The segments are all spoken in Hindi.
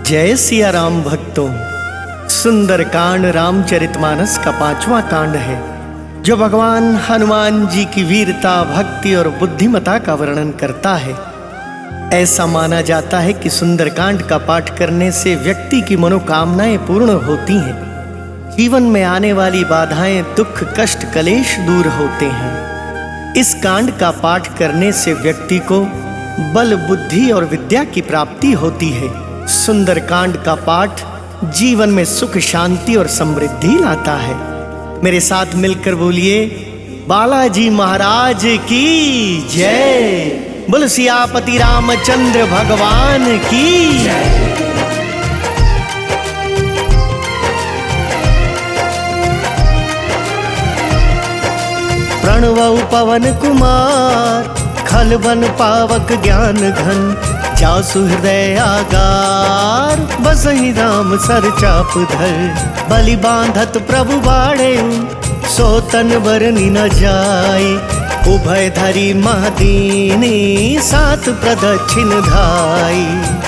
जय सिया राम भक्तों। सुंदर कांड रामचरितमानस का 5वां कांड है, जो भगवान हनुमान जी की वीरता, भक्ति और बुद्धिमता का वर्णन करता है। ऐसा माना जाता है कि सुंदरकांड का पाठ करने से व्यक्ति की मनोकामनाएं पूर्ण होती हैं, जीवन में आने वाली बाधाएं, दुख, कष्ट, कलेश दूर होते हैं। इस कांड का पाठ करने से व्यक्ति को बल, बुद्धि और विद्या की प्राप्ति होती है। सुंदरकांड का पाठ जीवन में सुख, शांति और समृद्धि लाता है। मेरे साथ मिलकर बोलिए, बालाजी महाराज की जय। बोल सियापति रामचंद्र भगवान की जय। प्रणव पवन कुमार, खलबन पावक ज्ञान घन, जासु हृदय आगार, बसहि राम सर चाप धर। बलि बांधत प्रभु बाड़े, सो तन बरनी न जाय। उभय धरी महदीनी, सात प्रदक्षिण धाई।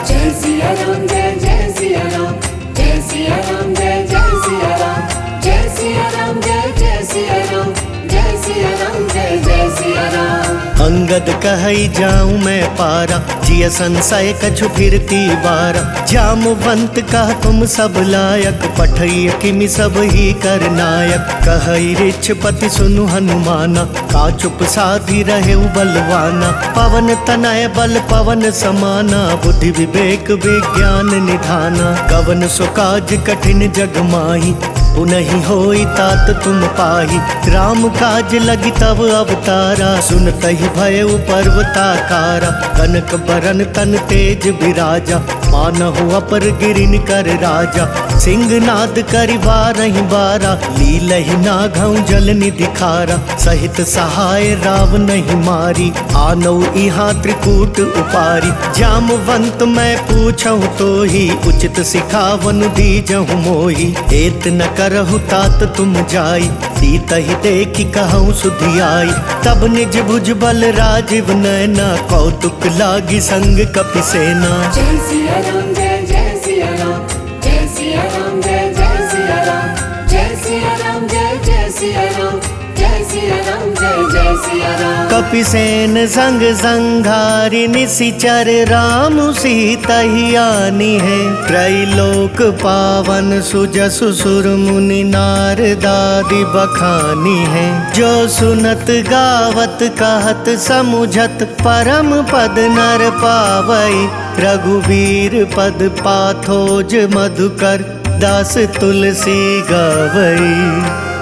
जय सिया राम, जय सिया राम, जय सिया राम, जय सिया राम, जय सिया राम, जय सिया राम, जय सिया राम, जय सिया राम। अंगद कहई जाऊं मैं पारा, जिय संशय कछु फिरती बारा। जामवंत कह तुम सब लायक, पठई किमि सब ही कर नायक। कहई रिछपति सुनु हनुमाना, का चुप साधी रहे बलवाना। पवन तनय बल पवन समाना, बुद्धि विवेक विज्ञान निधाना। कवन सो काज कठिन जग माही, उनहि होई तात तुम पाही। राम काज लगी तब अवतारा, सुनतहि भयउ पर्वताकारा। कनक बरन तन तेज बिराजा, मानहु अपर गिरिन कर राजा। सिंहनाद करि बारहि बारा, लीलहि नाघउ जल निधि खारा। सहित सहाय राव नहीं मारी, आनौ इहाँ त्रिकूट उपारी। जामवंत मैं पूछहु तोहि, उचित सिखावनु दीजहु मोहि। एत न करहु तात तुम जाई, सीतहि देखि कहूँ सुधियाई। तब निज भुज बल राजीव नैना, कौतुक लागी संग कपि सेना। जय सिया राम, जय सिया राम, जय सिया राम, जय सिया राम, जय सिया राम, जय सिया राम, जय सिया राम, जय सिया राम। कपि सेन संग संघारि, निशिचर राम सीतहि आनी है। त्रैलोक पावन सुजसु सुर मुनि, नारदादि बखानी है। जो सुनत गावत कहत समुझत, परम पद नर पावई। रघुवीर पद पाथोज मधुकर, दास तुलसी गावई।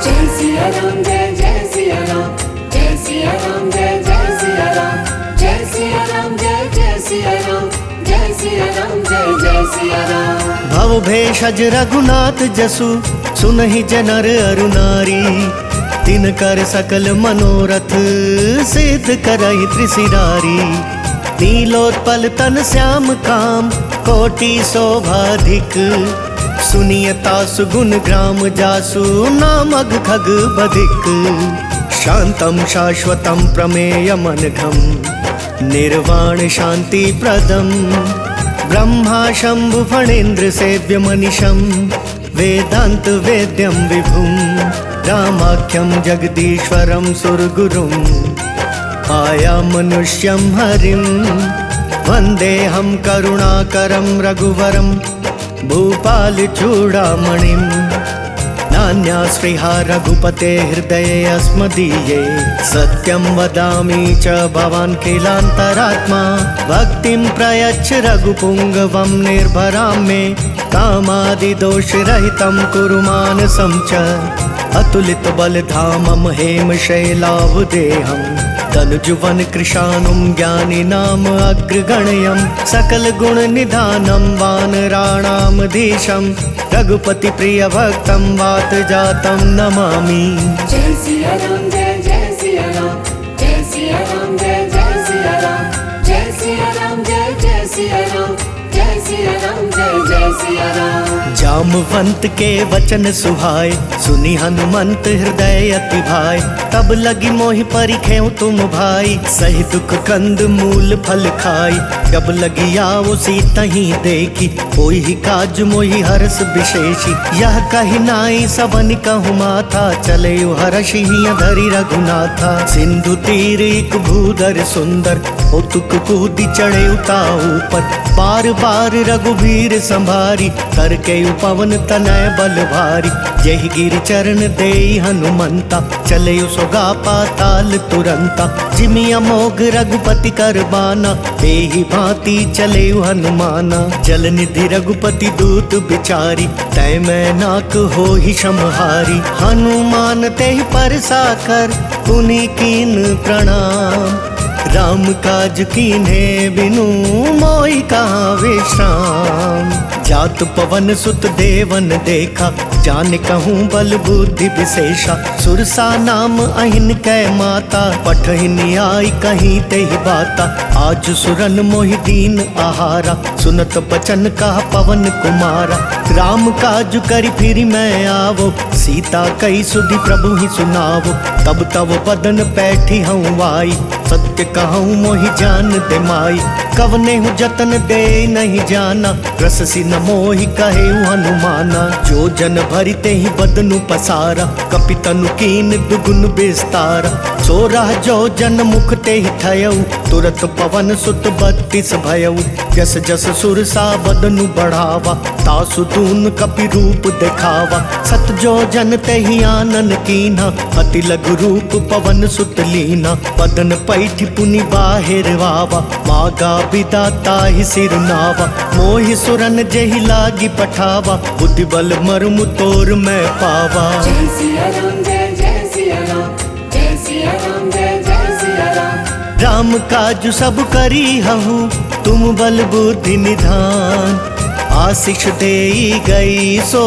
जय सिया राम, जय सिया राम, जय सिया राम, जय सिया राम, जय सिया राम, जय सिया राम, जय सिया राम, जय सिया राम। भव भेषज रघुनाथ जसु, सुनहि जनर अरु नारी। तिनकर सकल मनोरथ, सिद्ध करहि त्रिशिरारी। नीलोत्पल तन श्याम काम, कोटि शोभाधिक। सुनियता सुगुण ग्राम जासु, नामग खग बधिक। शांतम शाश्वतम प्रमेयमनघम, निर्वाण शांति प्रदम। ब्रह्मा शंभु फणेन्द्र सेव्य मनिषम, वेदांत वेद्यम विभुम। रामाख्यम जगदीश्वरम सुरगुरुम, आया मनुष्यम हरिम। वंदेहम करुणाकरम रघुवरम, भूपाल चूड़ामणिम। नान्या स्पृहा रघुपते हृदये अस्मदीये। सत्यं वदामि च भवान् किलान्तरात्मा। भक्तिं प्रयच्छ रघुपुङ्गवं निर्भरां मे। कामादिदोषरहितं कुरु मानसं च। अतुलित बलधामं हेमशैलावदेहं। तनुजुवन कृशानुं ज्ञानिनाम अग्रगण्यं। सकल गुण निधानं वानराणां धीशं। रघुपति प्रिय भक्तं वात जातं नमामि। जय सिया राम, जय सिया राम, जय सिया राम, जय सिया राम, जय सिया राम, जय सिया राम, जय सिया राम, जय सिया राम। जामवंत के वचन सुहाए, सुनि हनुमंत हृदय अति भाई। तब लगी मोहि परिखेउ तुम भाई, सही दुख कंद मूल फल खाई। जब लगिया वो सीता ही देखी, कोई ही काज मोहि हर्ष विशेषी। यह कही नाई सबन कहु माथा, चले हर्ष ही धरि रघुनाथा। सिंधु तीर एक भूधर सुंदर, ओतुक कूदी चढ़े उता ऊपर। बार बार रघुबीर संभारी, तर के पवन तनय बल भारी। यही गिर चरण देई हनुमंता, चले सोगा पाताल तुरंता। जिमि अमोघ रघुपति कर बाना, एहि भांति चले हनुमाना। जल निधि रघुपति दूत बिचारी, तय मैं नाक हो ही समहारी। हनुमान तेहि परसा कर, पुनि कीन प्रणाम। राम काज कीन्हे बिनु, मोहि कहाँ विश्राम। जात पवन सुत देवन देखा, जान कहूँ बल बुद्धि विशेषा। सुरसा नाम अहिन कै माता, पठहिन आई कहीं तेहि बाता। आज सुरन मोहि दीन आहारा, सुनत बचन कहा पवन कुमारा। राम काज करि फिर मैं आवो, सीता कई सुधि प्रभु ही सुनावो। तब तब बदन पैठी हूँ आई, सत्य कहूँ मोहि जान दे माई। कवने हूँ जतन दे नहीं जाना, रससी न मोहि कहे हनुमाना। जो जन भरिते ही बदनु पसारा, कपितनु कीन दुगुन विस्तारा। सोरह जो जन मुख ते ही थयऊ, तुरत पवन सुत 32 भयऊ। जस जस सुरसा बदनु बढ़ावा, तासु दून कपि रूप दिखावा। सत जो जन ते ही आनन कीना, अति लघु रूप पवन सुत लीना। बदन पैठी पुनि बाहिर वावा, मागा विदाता ही सिर नावा। मोहि सुरन जेहि लागी पठावा, बुद्धि बल मर्म तोर मैं पावा। जय सिया राम जय जय सिया राम, जय सिया राम जय जय सिया राम। राम काज सब करी हूँ, तुम बल बुद्धि निधान। आशीष देई गई सो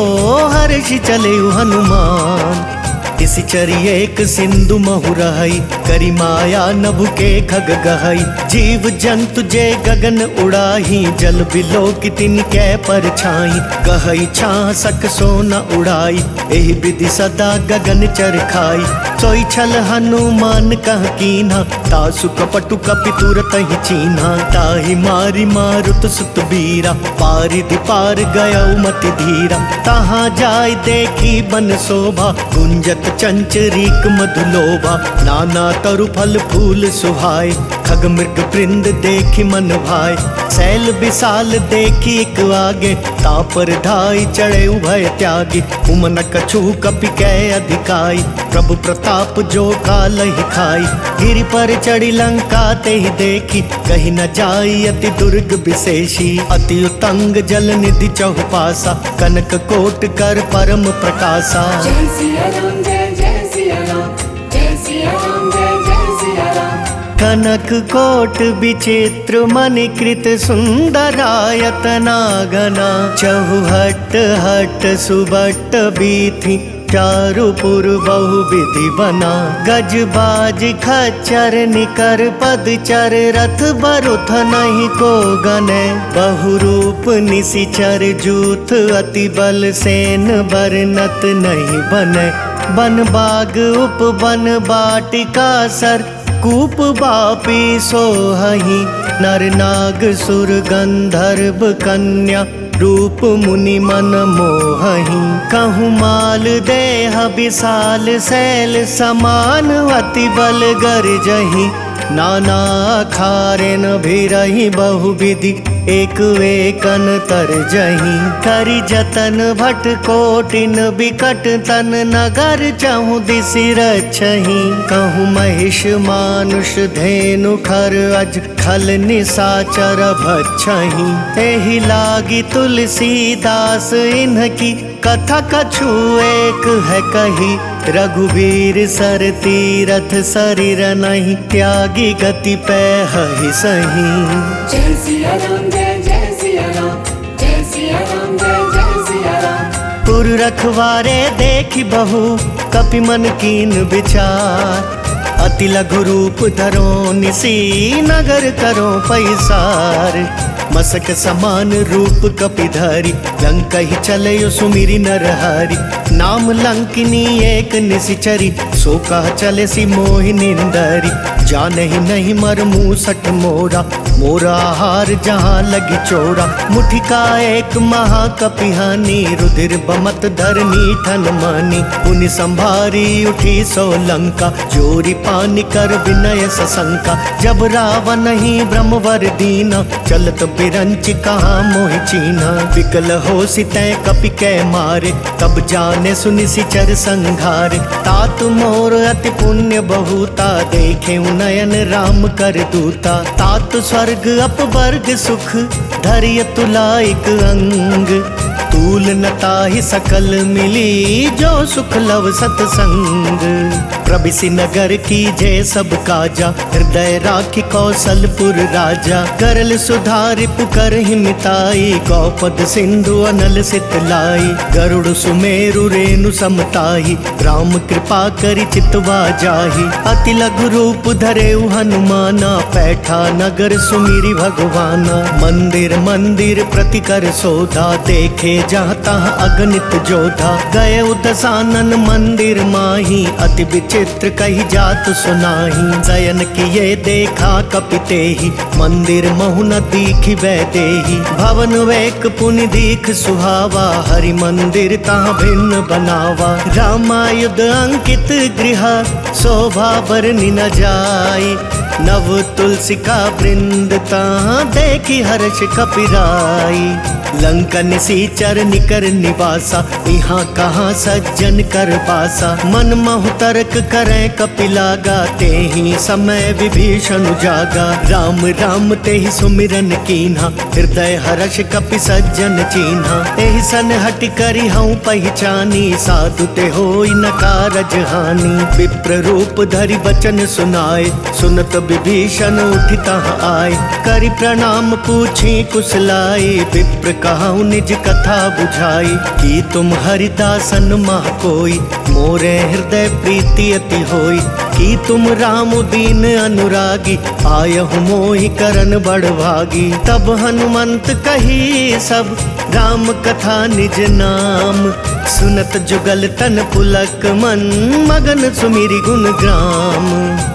हर्ष चले हनुमान। इसी चरिए एक सिंधु महु रहई, करी माया नभु के खग गहई। जीव जंतु जे गगन उड़ाही, जल बिलो की तिन कै पर छाई। गहई छां सक सोना उड़ाई, एहि विधि सदा गगन चर खाई। सोई छल हनुमान कह कीन्हा, तासु कपटु कपि तुरत ही चीन्हा। ताहि मारी मारुत सुत बीरा, पारिधि पार गयौ मति धीरा। तहाँ जाय देखी बन शोभा, गुंजत चंचरीक मधुलोभा। नाना तरु फल फूल सुहाय, खग मृग वृंद देखी मन भाय। शैल विशाल देखी एक आगे, तापर धाई चढ़े उभय त्यागी। उमन कछु कपि कै अधिकाई, प्रभु प्रताप जो काल ही खाई। गिरि पर चढ़ी लंका ते ही देखी, कहीं न जाई अति दुर्ग विशेषी। अति उतंग जल निधि चहुपासा, कनक कोट कर परम प्रकाशा। जय सिया राम जय जय सिया राम, जय सिया राम जय जय सिया राम। कनक कोट विचित्र मणिकृत सुंदरायतना घना। चहुहट हट सुबट बीथी, चारुपुर बहु विधि बना। गज बाज खच्चर निकर पदचर, रथ बरुथ नहीं को गने। बहुरूप निशिचर जूथ, अति बल सेन बरनत नहीं बने। बन बाग उपवन बाटिका सर, कूप बापी सोहहि। नर नाग सुर गंधर्व कन्या, रूप मुनि मन मोहहि। कहूँ माल देह विशाल शैल समान, अति बल गर्जहि। नाना खारेन भिरहि बहु विधि, एक एकन तरजहि। करि जतन भट कोटिन बिकट तन, नगर चहु दिसि रक्षहि। कहूँ महिष मानुष धेनु खर, अज खल निशाचर भक्षहि। एहि लागी तुलसीदास इन्हकी, कथा कछु एक है कही। रघुवीर सर तीरथ शरीर नहीं, त्यागी गति पैहि सही। जय सिया राम जय जय सिया राम, जय सिया राम जय जय सिया राम। पुर रखवारे देखी बहु, कपि मन कीन विचार। अति लघु रूप धरो निसी, नगर करो पैसार। मसक समान रूप कपिधारी, लंका ही चलयो सुमिरी नरहारी। नाम लंकिनी एक निशिचरी, सो कह चले सी मोहि निंदरी। जान ही नहीं मर मूसठ मोरा, मोरा हार जहाँ लगी चोरा। मुठिका एक महाकपिहानी, रुधिर बमत धरनी ठन मानी। पुनि संभारी उठी सो लंका, जोरी पानी कर विनय सशंका। जब रावण ही ब्रह्मवर दीना, चलत बिरंच कहाँ मोहि चीना। विकल हो सितै कपि कै मारे, तब जाने सुनि सिचर संघारे। तात मोर अति पुण्य बहुता, देखे नयन राम कर दूता। तात स्वर्ग अपवर्ग सुख, धरिय तुलाइक अंग। तूल न ताहि सकल मिली, जो सुख लव सतसंग। प्रबिसि नगर की जय सब काजा, हृदय राखी कौशलपुर राजा। करल सुधारि पुकर हिमिताई, गौपद सिंधु अनल सितलाई। गरुड़ सुमेरु रेणु समताही, राम कृपा करि चितवा जाहि। अति लघु रूप धरेउ हनुमाना, पैठा नगर सुमिरि भगवाना। मंदिर मंदिर प्रति कर सोधा, देखे जहाँ तहाँ अगणित जोधा। गए दसानन मंदिर माही, अति विचित्र कही जात सुनाही। शयन किए देखा कपिते ही, मंदिर महु न दीखि वैदेही। भवन वेक पुनि दीख सुहावा, हरि मंदिर तहाँ भिन्न बनावा। रामायुध अंकित गृह, शोभा बरनि न जाई। नव तुलसी का वृंद, तहाँ देखी हर्ष कपिराई। लंका निशिचर निकर निवासा, यहाँ कहाँ सज्जन कर बासा। मन महु तर्क करें कपिलागा, ते ही समय विभीषण जागा। राम राम ते ही सुमिरन कीन्हा, हृदय हर्ष कपि सज्जन चीन्हा। एहि सन हट करि हऊँ पहचानी, साधु ते होई न कारज हानि। विप्र रूप धरि बचन सुनाए, सुनत विभीषण उठि तहाँ आए। करि प्रणाम पूछी कुशलाई, विप्र कहूँ निज कथा बुझाई। कि तुम हरिदासन मह कोई, मोरे हृदय प्रीति अति होई। कि तुम राम दीन अनुरागी, आयहु मोहि करन बड़भागी। तब हनुमंत कही सब, राम कथा निज नाम। सुनत जुगल तन पुलक मन, मगन सुमिरि गुण ग्राम।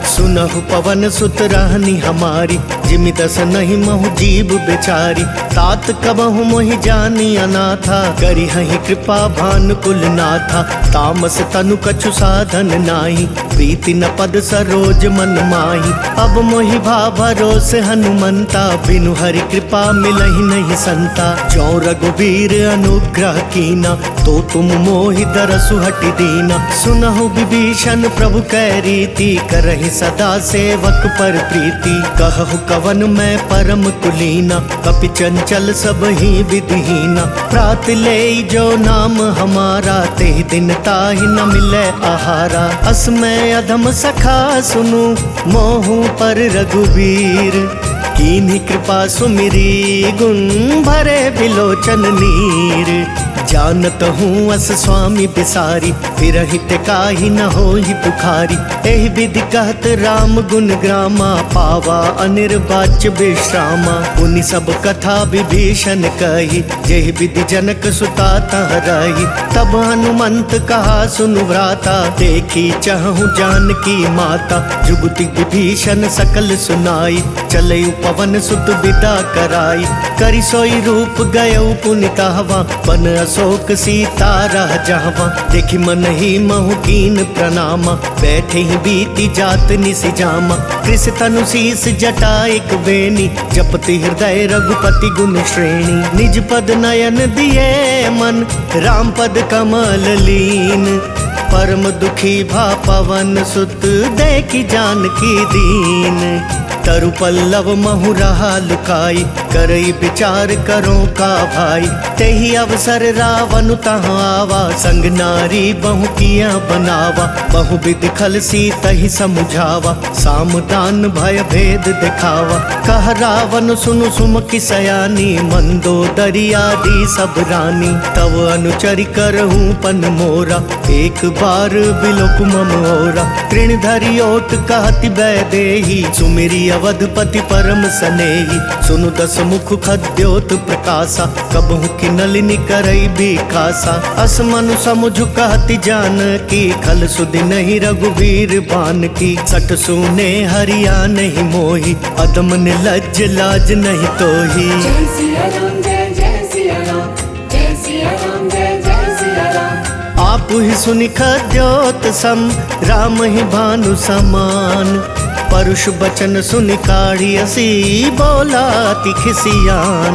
सुनहु पवन सुत रहनी हमारी, जिमि दस नहीं महु जीव बेचारी। तात कबहु मोहि जानी अनाथा, करी हहि कृपा भानुकुल नाथा। तामस तनु कछु साधन नाही, प्रीति न पद सरोज मन माही। अब मोहि भा भरोस हनुमंता, बिनु हरि कृपा मिलहि नहीं संता। जो रघुबीर अनुग्रह कीना, तो तुम मोहि दरसु हटि दीना। सुनहु विभीषण प्रभु कै रीति, करहि सदा सेवक पर प्रीति। कहु कवन मैं परम कुलीना, कपि चंचल सब ही विधिहीना। प्रात ले जो नाम हमारा, तेहि दिन ताहि न मिले आहारा। अस मैं अधम सखा सुनु, मोहु पर रघुबीर। कीन्ही कृपा सुमिरी, गुण भरे बिलोचन नीर। जानत हूँ अस स्वामी बिसारी, फिरहित काहि न होहि पुखारी। एहि विधि कहत राम गुण ग्रामा, पावा अनिर्वाच्य विश्रामा। पुनि सब कथा विभीषण कही, जेहि विधि जनक सुता तह रही। तब हनुमंत कहा सुनु भ्राता, देखी चहु जानकी माता। जुगति विभीषण सकल सुनाई, चलयु पवन सुत विदा कराई। करि सोई रूप गयउ पुनि तहवा, बन अशोक सीता रह जहवा। देखि मन ही महु कीन प्रणामा, बैठे ही बीती जात निसि जामा। कृष तनु शीस जटा एक बेनी, जपति हृदय रघुपति गुण श्रेणी। निज पद नयन दिए मन, राम पद कमल लीन। परम दुखी भा पवन सुत, देखि जानकी दीन। तरु पल्लव महु रहा लुकाई, करई विचार करो का भाई। तेहि अवसर रावण तहाँ आवा, संग नारी बहु किया बनावा। बहु विधि खल सी तहि समुझावा, सामदान भय भेद दिखावा। कह रावण सुनु सुमति सयानी, मंदोदरी आदि सब रानी। तब अनुचरि करहूँ पन मोरा, एक बार बिलोक मम ओरा। तृण धरि ओट कहति वैदेही, सुमिरि अवधपति परम सनेही। सुनु दस हसमुख खद्योत प्रकाशा, कबहु की नलिनी करई बिकासा। असमनु समझु कहती जान की, खल सुधि नहीं रघुवीर बान की। सठ सूने हरिया नहीं मोही, अदम निर्लज लाज नहीं तोही। जय सिया राम जय सिया राम, जय सिया राम जय सिया राम। आप ही सुनि खद्योत सम, राम ही भानु समान। परुष बचन सुनि काढ़ियसी, बोला तिखिसियान।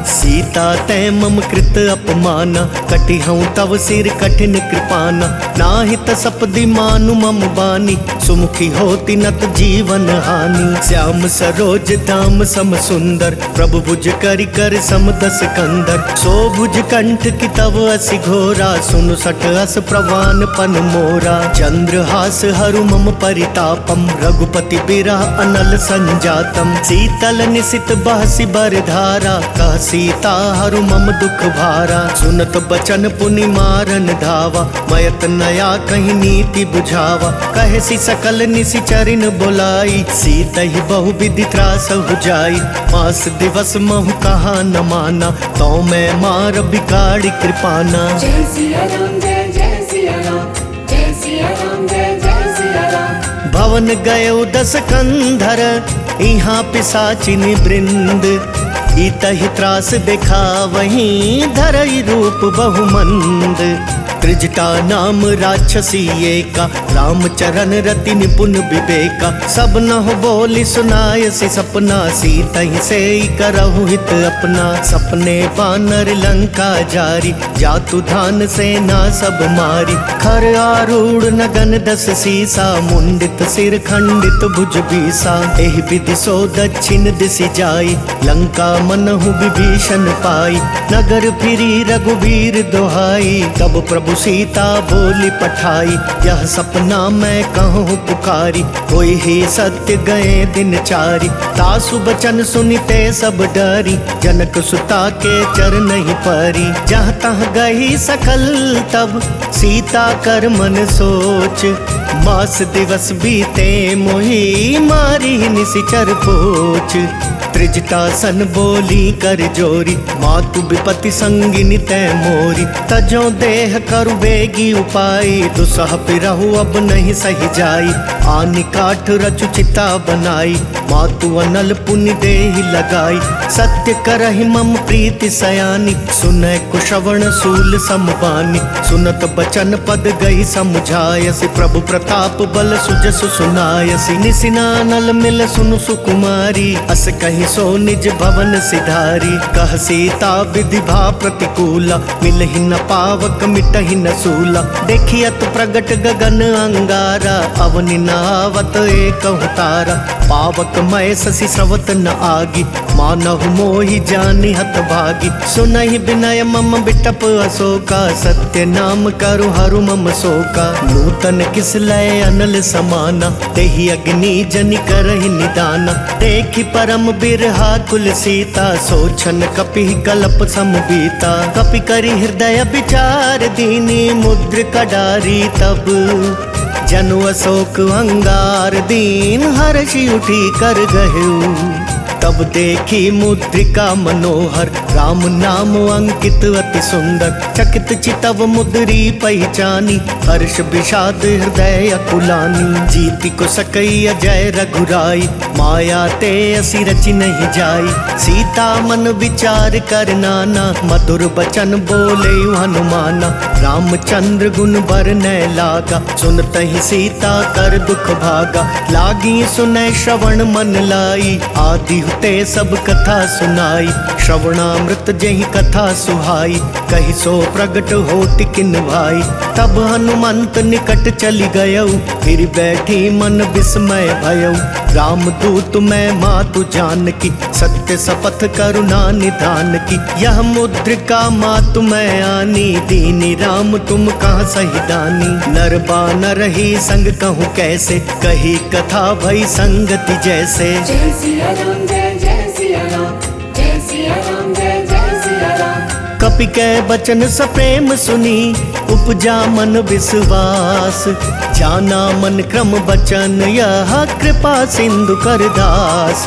सीता तै मम कृत अपमाना, कटि हूँ तव सिर कठिन कृपाना। नाहि तसपदि मानु मम बानी, सुमुखी होती नत जीवन हानि। श्याम सरोज धाम सम सुंदर, प्रभु भुज करि कर सम दस कंदर। सो भुज कंठ की तव असि घोरा, सुनु सठ अस प्रवान पन मोरा। चंद्रहास हरु मम परितापम, रघुपति बिरह अनल संजातम। शीतल निशित बहसी बरधारा, कह सीता हरु मम दुख भारा। सुनत बचन पुनि मारन धावा, मयत नया कहीं नीति बुझावा। कहे सी सकल निशिचरिन बोलाई, सीता ही बहु विधि त्रास हो जाई। मास दिवस महु कहा न माना, तो मैं मार बिगाड़ी कृपाना। जय सिया राम जय सिया राम, जय सिया राम जय सिया राम। भवन गयो दस कंधर, यहाँ पिशाचिनी वृंद। इतहि त्रास देखा वहीं, धरई रूप बहुमंद। त्रिजटा नाम राक्षसी एका, रामचरण रति निपुण विवेका। सब नह बोली सुनायसी सपना, सीता ही से करहु हित अपना। सपने बानर लंका जारी, जातु धान सेना सब मारी। खर आरूढ़ नगन दस सीसा, मुंडित सिर खंडित भुज बीसा। एहि विधि सो दक्षिण दिशि जाई, लंका मनहु विभीषण पाई। नगर फिरी रघुवीर दोहाई, तब प्रभु सीता बोली पठाई। यह सपना मैं कहूँ पुकारी, कोई ही सत्य गए दिन चारी। तासु बचन सुनिते सब डरी, जनक सुता के चरण ही परी। जहाँ तहाँ गई सकल तब, सीता कर मन सोच। मास दिवस बीते मोही, मारी निशिचर पोच। त्रिजटा सन बोली कर जोरी, मातु विपति संगिनी तै मोरी। तजो देह करु बेगी उपाई, दुसह पिरहु अब नहीं सही जाई। आनि काठ रचु चिता बनाई, मातु अनल पुनि देहि लगाई। सत्य करहि मम प्रीति सयानी, सुनय कुशवण सूल समबानी। सुनत बचन पद गई समझायसी, प्रभु प्रताप बल सुजसु सुनायसी। निसिनानल मिल सुनु सुकुमारी, अस कहीं सो निज भवन सिधारी। कह सीता विधि भा प्रतिकूला, मिलहि न पावक मिटहि न सूला। देखियत प्रगट गगन अंगारा, अवनि न आवत एकहु तारा। पावक मय शशि स्रवत न आगी, मानहु मोहि जानि हत भागी। सुनहि विनय मम बिटप अशोका, सत्य नाम करु हरु मम शोका। नूतन किस लय अनल समाना, तेहि अग्नि जनि करहि निदाना। देखि परम बिरहा कुल सीता, सोचन कपि कल्प समबीता। कपि करि हृदय विचार दीनी, मुद्र कडारी तब। जनु अशोक अंगार दीन, हर्षि उठी कर गहेउ। तब देखी मुद्रिका मनोहर, राम नाम अंकित अति सुंदर। चकित चितव मुद्री पहचानी, हर्ष विषाद हृदय अकुलानी। जीति को सकई अजय रघुराई, माया ते असी रचि नहीं जाई। सीता मन विचार कर नाना, मधुर बचन बोले हनुमाना। रामचंद्र गुण बरनय लागा, सुनतहि सीता कर दुख भागा। लागी सुनय श्रवण मन लाई, आदि ते सब कथा सुनाई। श्रवणामृत जहि कथा सुहाई, कहि सो प्रगट होति किन भाई। तब हनुमंत निकट चली गयौ, फिर बैठी मन विस्मय भयौ। राम दूत मैं मातु जानकी, सत्य शपथ करुणा निधान की। यह मुद्रिका मातु मैं आनी, दीनी राम तुम कहाँ सही दानी। नर बानर ही संग कहूँ कैसे, कही कथा भई संगति जैसे। जय सिया राम जय सिया राम, जय सिया राम जय सिया राम। कपि कै बचन सप्रेम सुनी, उपजा मन विश्वास। जाना मन क्रम बचन, यह कृपा सिंधु कर दास।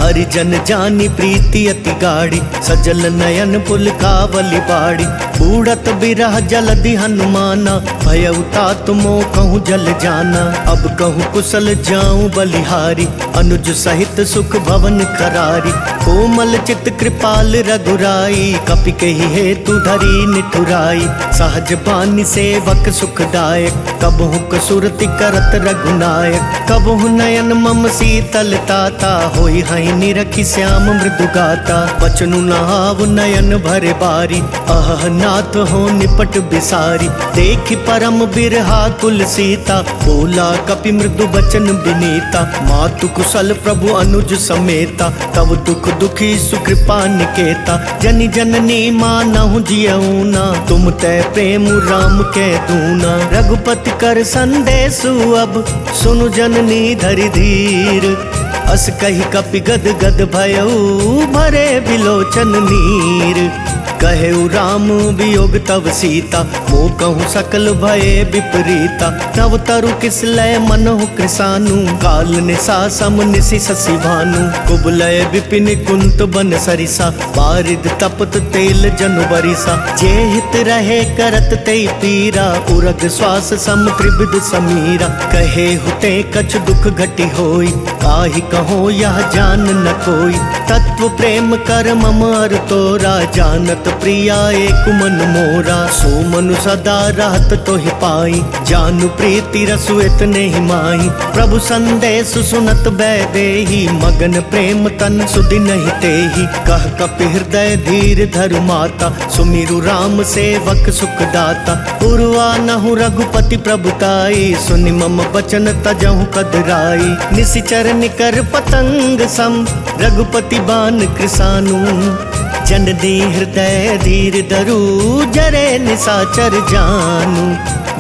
हरि जन जानी प्रीति अति गाड़ी, सजल नयन पुल कावली बाड़ी। बूढ़त बिरह जलधि हनुमाना, भय उतात मोह कहूँ जल जाना। अब कहूँ कुशल जाऊं बलिहारी, अनुज सहित सुख भवन करारी। कोमल चित कृपाल रघुराई, कपि कही हेतु धरी निठुराई। सहज बानी सेवक सुखदायक, कबहु कसुरति करत रघुनायक। कबहु नयन मम शीतल ताता, होई हई निरखि श्याम मृदु गाता। बचनु नहाव नयन भरे बारी, अह नाथ हो निपट बिसारी। देखि परम बिरहा कुल सीता, बोला कपि मृदु बचन बिनीता। मातु कुशल प्रभु अनुज समेता, तब दुख दुखी सुकृपा निकेता। जनि जननी मानहु जियऊना, तुम तै प्रेम राम के दूना। रघुपति कर संदेशु अब, सुनु जननी धरि धीर। अस कही कपि गद गद भयऊ, भरे बिलोचन नीर। कहेउ राम वियोग तव सीता, मोह कहूँ सकल भये विपरीता। तव तरु किस लय मनहु कृसानु, काल निशा सम निशि शशि भानु। कुबलय विपिन कुंत बन सरिसा, बारिद तपत तेल जनु बरिसा। जे हित रहे करत ते पीरा, उरग श्वास सम त्रिविध समीरा। कहे हुते कछ दुख घटी होई, काहि कहो यह जान न कोई। तत्व प्रेम कर मम अर तोरा, जानत प्रिया एक मन मोरा। सो मनु सदा रहत तोहि पाई, जानु प्रीति रसु इतने ही माही। प्रभु संदेश सुनत बैदेही, मगन प्रेम तन सुधि नहीं तेही। कह कपि हृदय धीर धरु माता, सुमिरु राम सेवक सुखदाता। उर्वा नहु रघुपति प्रभुताई, सुनि मम बचन तजहु कदराई। निशिचर निकर पतंग सम, रघुपति बान कृसानु। जन दी हृदय धीर धरु, जरे निशाचर जानू।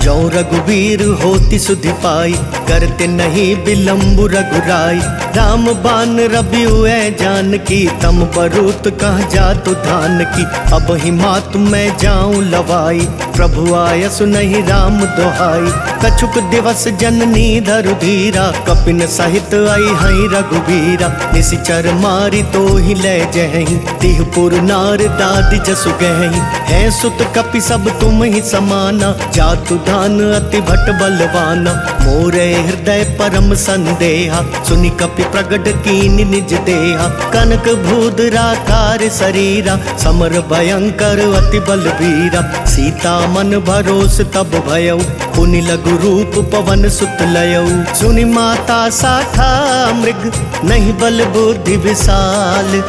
जो रघुवीर होति सुधि पाई, करते नहीं विलम्बु रघुराई। राम बान रबियु जानकी, तम बरूत कह जातु धान की। अब ही मातु मैं जाऊं लवाई, प्रभु आयसु नहीं राम दोहाई। कछुक दिवस जननी धरु धीरा, कपिन सहित आई हई रघुवीरा। निशिचर मारी तो ही ले जहीं, तिहपुर नार दादी जसु गहीं। है सुत कपि सब तुम ही समाना, जातु धान अति भट बलवाना। मोरे हृदय परम संदेहा, सुनि कपि प्रगट कीन निज देहा। कनक भूधराकार शरीरा, समर भयंकर अति बलवीरा। सीता मन भरोस तब भयऊ, पुनि लघु रूप पवन सुत लयऊ। सुनि माता साखा मृग, नहीं बल बुद्धि विशाल।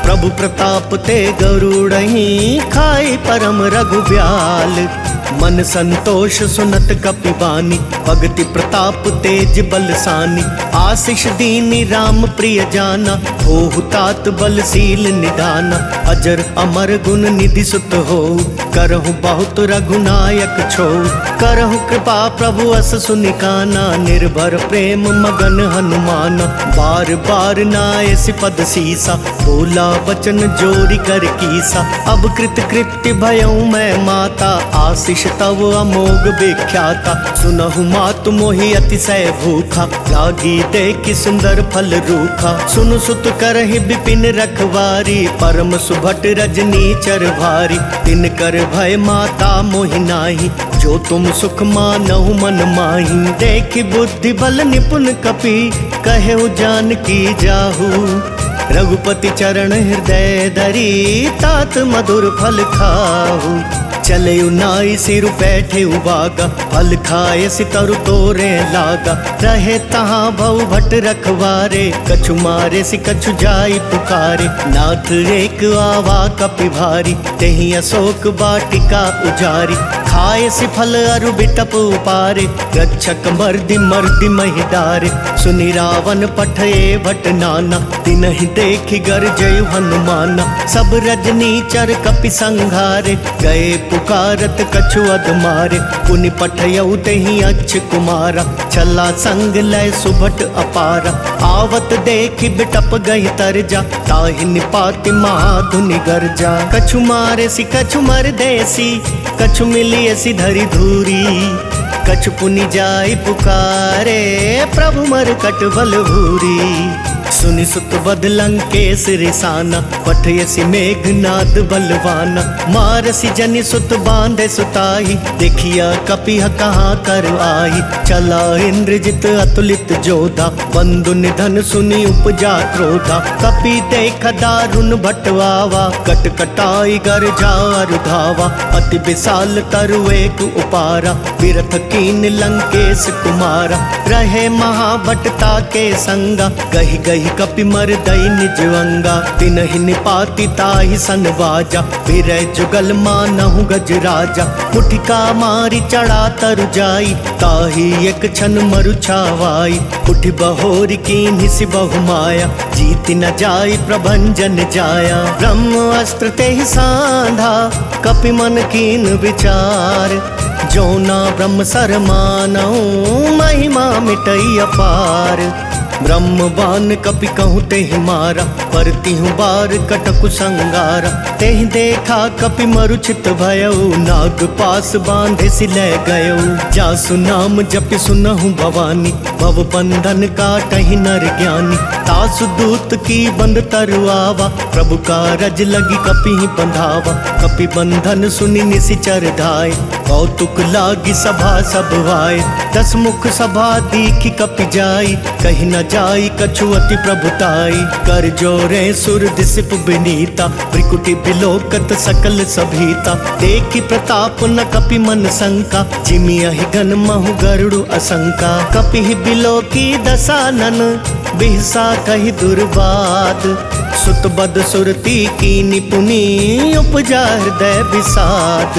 प्रभु प्रताप ते गरुड़हि, खाई परम रघुब्याल। मन संतोष सुनत कपि बानी, भगति प्रताप तेज बलसानी। आशीष दीनी राम प्रिय जाना, होहु तात बलशील निधाना। अजर अमर गुण निधि सुत हो, करहु बहुत रघुनायक छो। करहु कृपा प्रभु अस सुनिकाना, निर्भर प्रेम मगन हनुमाना। बार बार नाय सिपद सीसा, बोला वचन जोरी कर कीसा। अब कृत कृत्य भयऊ मैं माता, आशीष तव अमोघ विख्याता। सुनहु मातु मोहि अतिशय भूखा, लागी देखि सुंदर फल रूखा। सुनु सुत करहि विपिन रखवारी, परम सुभट रजनी चर भारी। तिन कर भय माता मोहि नाही, जो तुम सुख मानहु मन माही। देखि बुद्धि बल निपुण कपि, कहेउ जानकी जाहू। रघुपति चरण हृदय धरी, तात मधुर फल खाहू। चले नाई सिर बैठे उबागा, फल खाए सितरु तोरे लागा। रहे तहाँ भव भट रखवारे, कछु मारे सि कछु जाई पुकारे। नाथ एक आवा कपि भारी, तेहि अशोक वाटिका उजारी। खाए सि फल अरु बिटप उपारे, रक्षक मर्दि मर्दि महि डारे। सुनि रावण पठये भट नाना, तिनहि देखि गरजयु हनुमाना। सब रजनी चर कपि संघारे, गए पुकारत कछु अधमारे। पुनि पठयऊ तेहि अच्छ कुमारा, छला संग लय सुभट अपारा। आवत देखि बिटप गहि तरजा, ताहि निपाति महाधुनि गरजा। कछु मारे सि कछु मर देसी, कछु मिली ऐसी धरी धूरी। कछु पुनि जाय पुकारे, प्रभु मर कट बल भूरी। सुनि सुत बद लंकेश रिसाना, पठयसि मेघनाद बलवाना। मारसि जनि सुत बांधे सुताई, देखिया कपिह कहाँ कर आई। चला इंद्रजित अतुलित जोधा, बंधु निधन सुनि उपजा क्रोधा। कपि देख दारुण भटवावा, कट कटाई गर जार धावा। अति विशाल तरु एक उपारा, बिरथ कीन लंकेश कुमारा। रहे महाभटता के संगा, गही गही कपि मर दई निज अंगा। तिनहि निपाति ताहि सन बाजा, फिरै जुगल मानहु गज राजा। मुठिका मारी चढ़ा तरु जाई, ताहि एक क्षण मरु छावाई। उठि बहोरी कीन्हि सि बहु माया, जीत न जाई प्रभंजन जाया। ब्रह्म अस्त्र तेहि सांधा, कपि मन कीन विचार। जो ना ब्रह्म सर मानहु, महिमा मिटई अपार। ब्रह्म बान कपि कहूँ तेहि मारा, परतिहु बार कटकु संगारा। तेहि देखा कपि मरुचित भयउ, नाग पास बांधे सिलै गयउ। जासु नाम जपि सुनहु भवानी, भव बंधन काटहि नर ज्ञानी। तासु दूत की बंद तरु आवा, प्रभु कारज लगी कपिहि बंधावा। कपि बंधन सुनि निसिचर धाय, कौतुक लागी सभा सब आए। 10 मुख सभा दीखि कपि जाई, कहि न जाई कछु अति प्रभुताई। कर जोरे सुर दिसिप बिनीता, त्रिकुटी बिलोकत सकल सभीता। देखि प्रताप न कपि मन शंका, जिमियहि गन महु गरुड़ असंका। कपिहि बिलोकी दसानन, बिहसा कहि दुर्बाद। सुत बद सुरती कीनि पुनि, उपजा हृदय विषाद।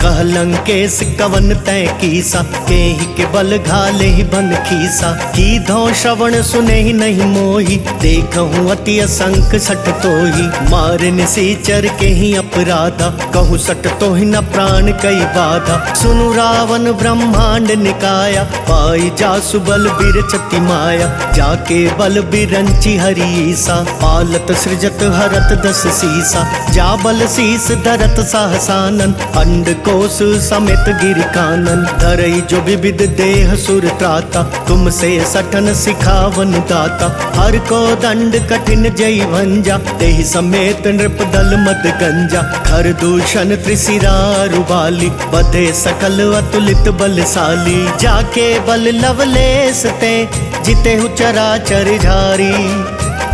कह लंकेश कवन तै कीसा, केहि के बल घाले ही बन खीसा। की धौ श्रवण सुने ही नहीं मोही, देखहूँ अति असंख सठ तोही। मारे निसीचर के ही अपराधा, कहूँ सठ तो ही न प्राण कई बाधा। सुनु रावण ब्रह्मांड निकाया, पाई जासु बल बिरचति माया। जाके बल बिरंची हरीसा, पालत सृजत हरत 10 सीसा। जा बल शीस धरत सहसानन, अंड कोश समेत गिर कानन। धरई जो विविध देह सुर त्राता, तुमसे सठन सिखावन दाता। हर को दंड कठिन जय भंजा, तेहि समेत नृप दल मद गंजा। खर दूषण त्रिशिरा रुबाली, बधे सकल अतुलित बलशाली। जाके बल लवलेस ते, जिते हु चराचर झारी।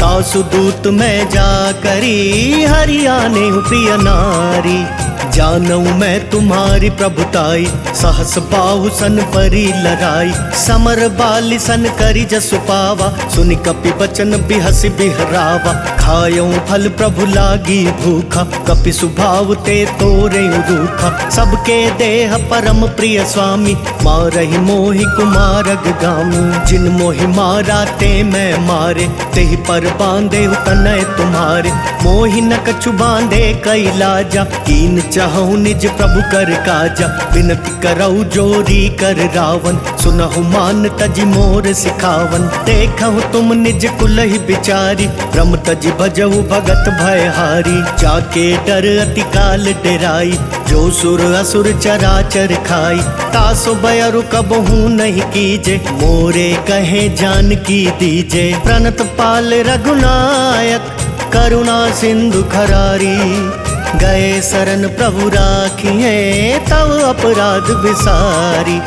तासु दूत में जा करी, हरियाने हूँ प्रिय नारी। जानऊ मैं तुम्हारी प्रभुताई, सहस बाहु सन परी लड़ाई। समर बाली सन करी जसु पावा, सुनि कपि बचन बिहसि बिहरावा। खायऊ फल प्रभु लागी भूखा, कपि सुभाव ते तोरे रूखा। सबके देह परम प्रिय स्वामी, मारहि मोहि कुमारग गामी। जिन मोहि मारा ते मैं मारे, तेहि पर बांधे तनय तुम्हारे। मोहि न कछु बांधे कई लाजा, कीन चाहूँ निज प्रभु कर काजा। विनती करऊ जोरी कर रावण, सुनहु मान तजि मोर सिखावन। देखहु तुम निज कुलहि बिचारी, ब्रह्म तजि भजहु भगत भयहारी। जाके डर अति काल डेराई, जो सुर असुर चराचर खाई। तासो बयरु कबहू नहीं कीजे, मोरे कहे जानकी दीजे। प्रणत पाल रघुनायक, करुणा सिंधु खरारी। गए शरण प्रभु राखिए, तव अपराध विसारी।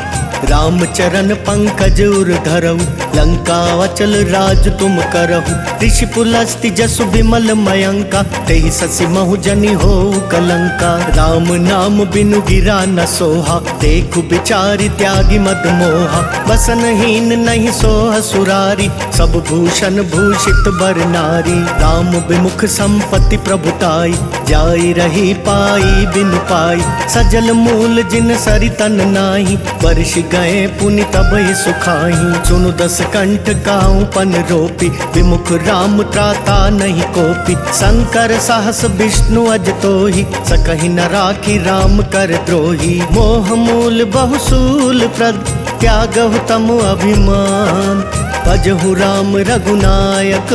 रामचरण पंकज उर धरऊ, लंका अचल राज तुम करहु। ऋषि पुलस्ति जसु विमल मयंका, तेहि ससि महु जनि हो कलंका। राम नाम बिनु गिरा न सोहा, देखु बिचारी त्यागी मद मोहा। बसनहीन नहीं सोह सुरारी, सब भूषण भूषित बर नारी। राम विमुख संपत्ति प्रभुताई, जाई रही पाई बिनु पाई। सजल मूल जिन सरि तन नाही, वर्ष गए पुनि तब ही सुखाई। सुनु 10 कंठ काहू पन रोपी, विमुख राम त्राता नहीं कोपी। शंकर साहस विष्णु अज तोहि, सकहि न राखी राम कर द्रोही। मोह मूल बहुसूल प्रद, त्यागहु तम अभिमान। भजहु राम रघुनायक,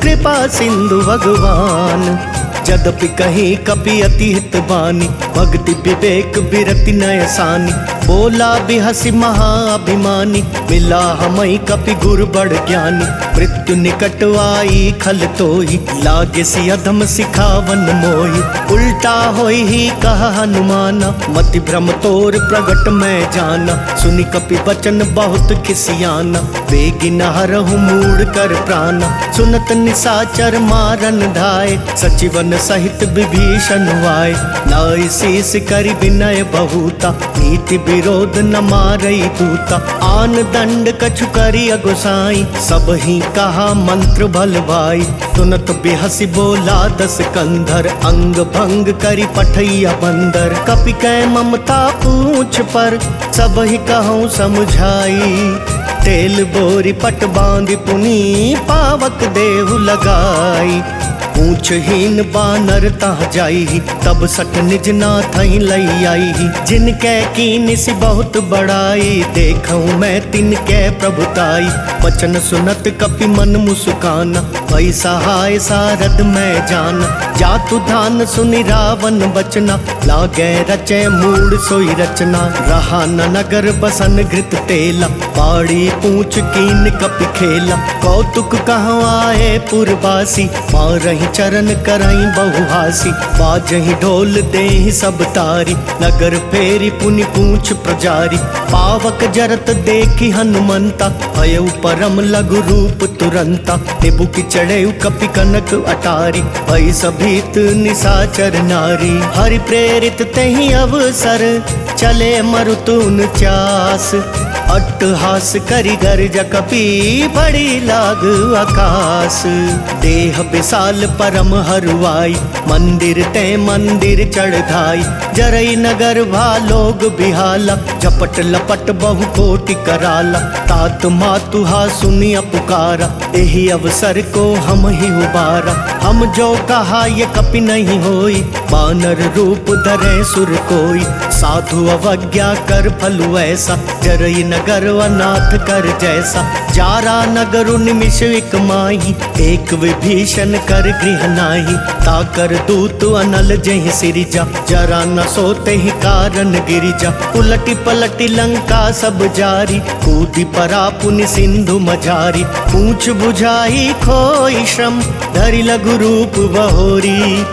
कृपा सिंधु भगवान। जदपि कहीं कपि अति हित बानी, भक्ति विवेक बिरति नयसानी। बोला बिहसी महाअभिमानी, मिला हमई कपि गुर बड़ ज्ञानी। मृत्यु निकट आई खल तोही, लागे सी अधम सिखावन मोही। उल्टा होई ही कहा हनुमाना, मति भ्रम तोर प्रगट मैं जाना। सुनि कपि बचन बहुत खिसियाना, बेगी नहरहु मूड कर प्राणा। सुनत निशाचर मारन धाय, सचिवन सहित विभीषण वाय। नाई शीस करि विनय बहुता, नीति विरोध न मारई दूता। आन दंड कछु करि अगुसाई, सब ही कहा मंत्र भल भाई। सुनत बिहसी बोला दस कंधर, अंग भंग करि पठैया बंदर। कपि कै ममता पूछ पर, सब ही कहूँ समझाई। तेल बोरी पट बांधि पुनी, पावक देहु लगाई। पूछहीन बानर तह जाई, तब सट निज नाथ लई आई। जिनके कीन सी बहुत बड़ाई, देखूं मैं तिनके प्रभुताई। वचन सुनत कपि मन मुस्काना, भई सहाय सारद मैं जाना। जातु धान सुनि रावण बचना, लागे रचे मूड सोई रचना। रहा न नगर बसन घृत तेला, बाड़ी पूछ कीन कपि खेला। कौतुक कहूँ आए पुरवासी, मारही चरण कराई बहुहासी। बाजही ढोल देहि सब तारी, नगर फेरी पुनि पूछ प्रजारी। पावक जरत देखी हनुमंता, भयउ परम लघु रूप तुरंता। निबु की चढ़ेउ कपि कनक अटारी, भई सभीत निशाचर नारी। हरि प्रेरित तेहि अवसर, चले मरुतुन चास। अट्टहास करि गर्ज कपि, बड़ी लाग आकाश। देह विशाल परम हरुआई, मंदिर ते मंदिर चढ़ाई। जरई नगर भालोग बिहाला, झपट लपट बहु कोटि कराला। तात मातुहा सुनिया पुकारा, एहि अवसर को हम ही उबारा। हम जो कहा ये कपि नहीं होई, बानर रूप धरे सुर कोई। साधु अवज्ञा कर फलु ऐसा, जरई नगर अनाथ कर जैसा। जारा नगरु निमिष एक माही, एक विभीषण कर गृह नाही। ताकर दूत अनल जहि सिरिजा, जरा न सोते ही कारण गिरिजा। उलटी पलटी लंका सब जारी, कूदी परा पुनि सिंधु मझारी। पूछ बुझाई खोई श्रम, धरि लघु रूप बहोरी।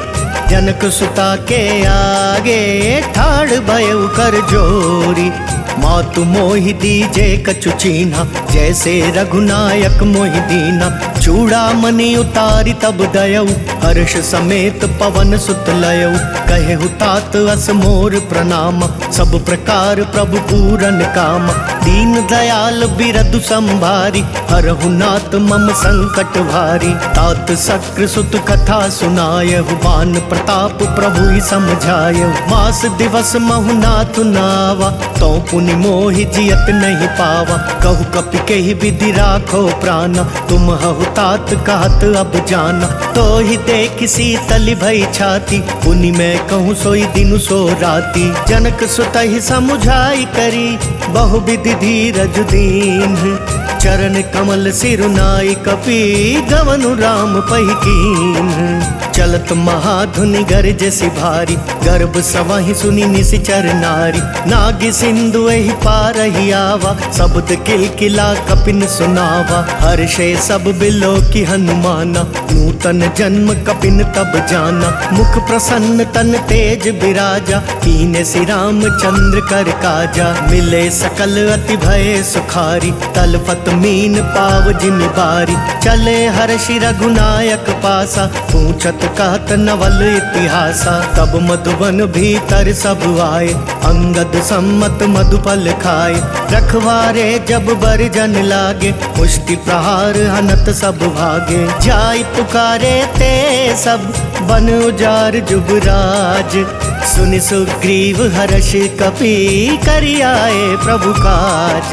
जनक सुता के आगे, ठाड़ भयउ कर जोरी। मातु मोहि दीजे कछु चीन्हा, जैसे रघुनायक मोहि दीना। चूड़ामणि उतारी तब दयऊ, हर्ष समेत पवन सुत लयऊ। कहेहु तात अस मोर प्रणाम, सब प्रकार प्रभु पूरन काम। दीन दयाल बिरदु संभारी, हरहु नाथ मम संकट भारी। तात शक्र सुत कथा सुनायहु, बान प्रताप प्रभु ही समझायहु। मास दिवस महु नाथ नावा, तो पुनि मोहि जियत नहीं पावा। कहु कपि केहि विधि राखो प्राणा, तुम हहु तात कहत अब जाना। तो ही देख शीतल भई छाती, पुनि मैं कहूँ सोई दिनु सो राती। जनक सुत ही समुझाई करी, बहु विधि धीरज दीन। चरण कमल सिरुनाई कपि, गवनु राम पहि कीन। चलत महाधुनि गरज सि भारी, गर्भ सवहि सुनि निशिचर नारी। नाग सिंधु एहि पारहि आवा, शब्द किलकिला कपिन सुनावा। हर्षे सब बिलो की हनुमाना, नूतन जन्म कपिन तब जाना। मुख प्रसन्न तन तेज बिराजा, कीने सि राम चंद्र कर काजा। मिले सकल अति भय सुखारी, तलफत मीन पाव जिमि बारी। चले हर्षि रघुनायक पासा, पूछत कहत नवल इतिहासा। तब मधुबन भीतर सब आए, अंगद सम्मत मधुफल खाए। रखवारे जब बरजन लागे, मुष्टि प्रहार हनत सब भागे। जाय पुकारे ते सब, बन उजार जुबराज। सुनि सुग्रीव हर्ष कपि, करि आए प्रभु काज।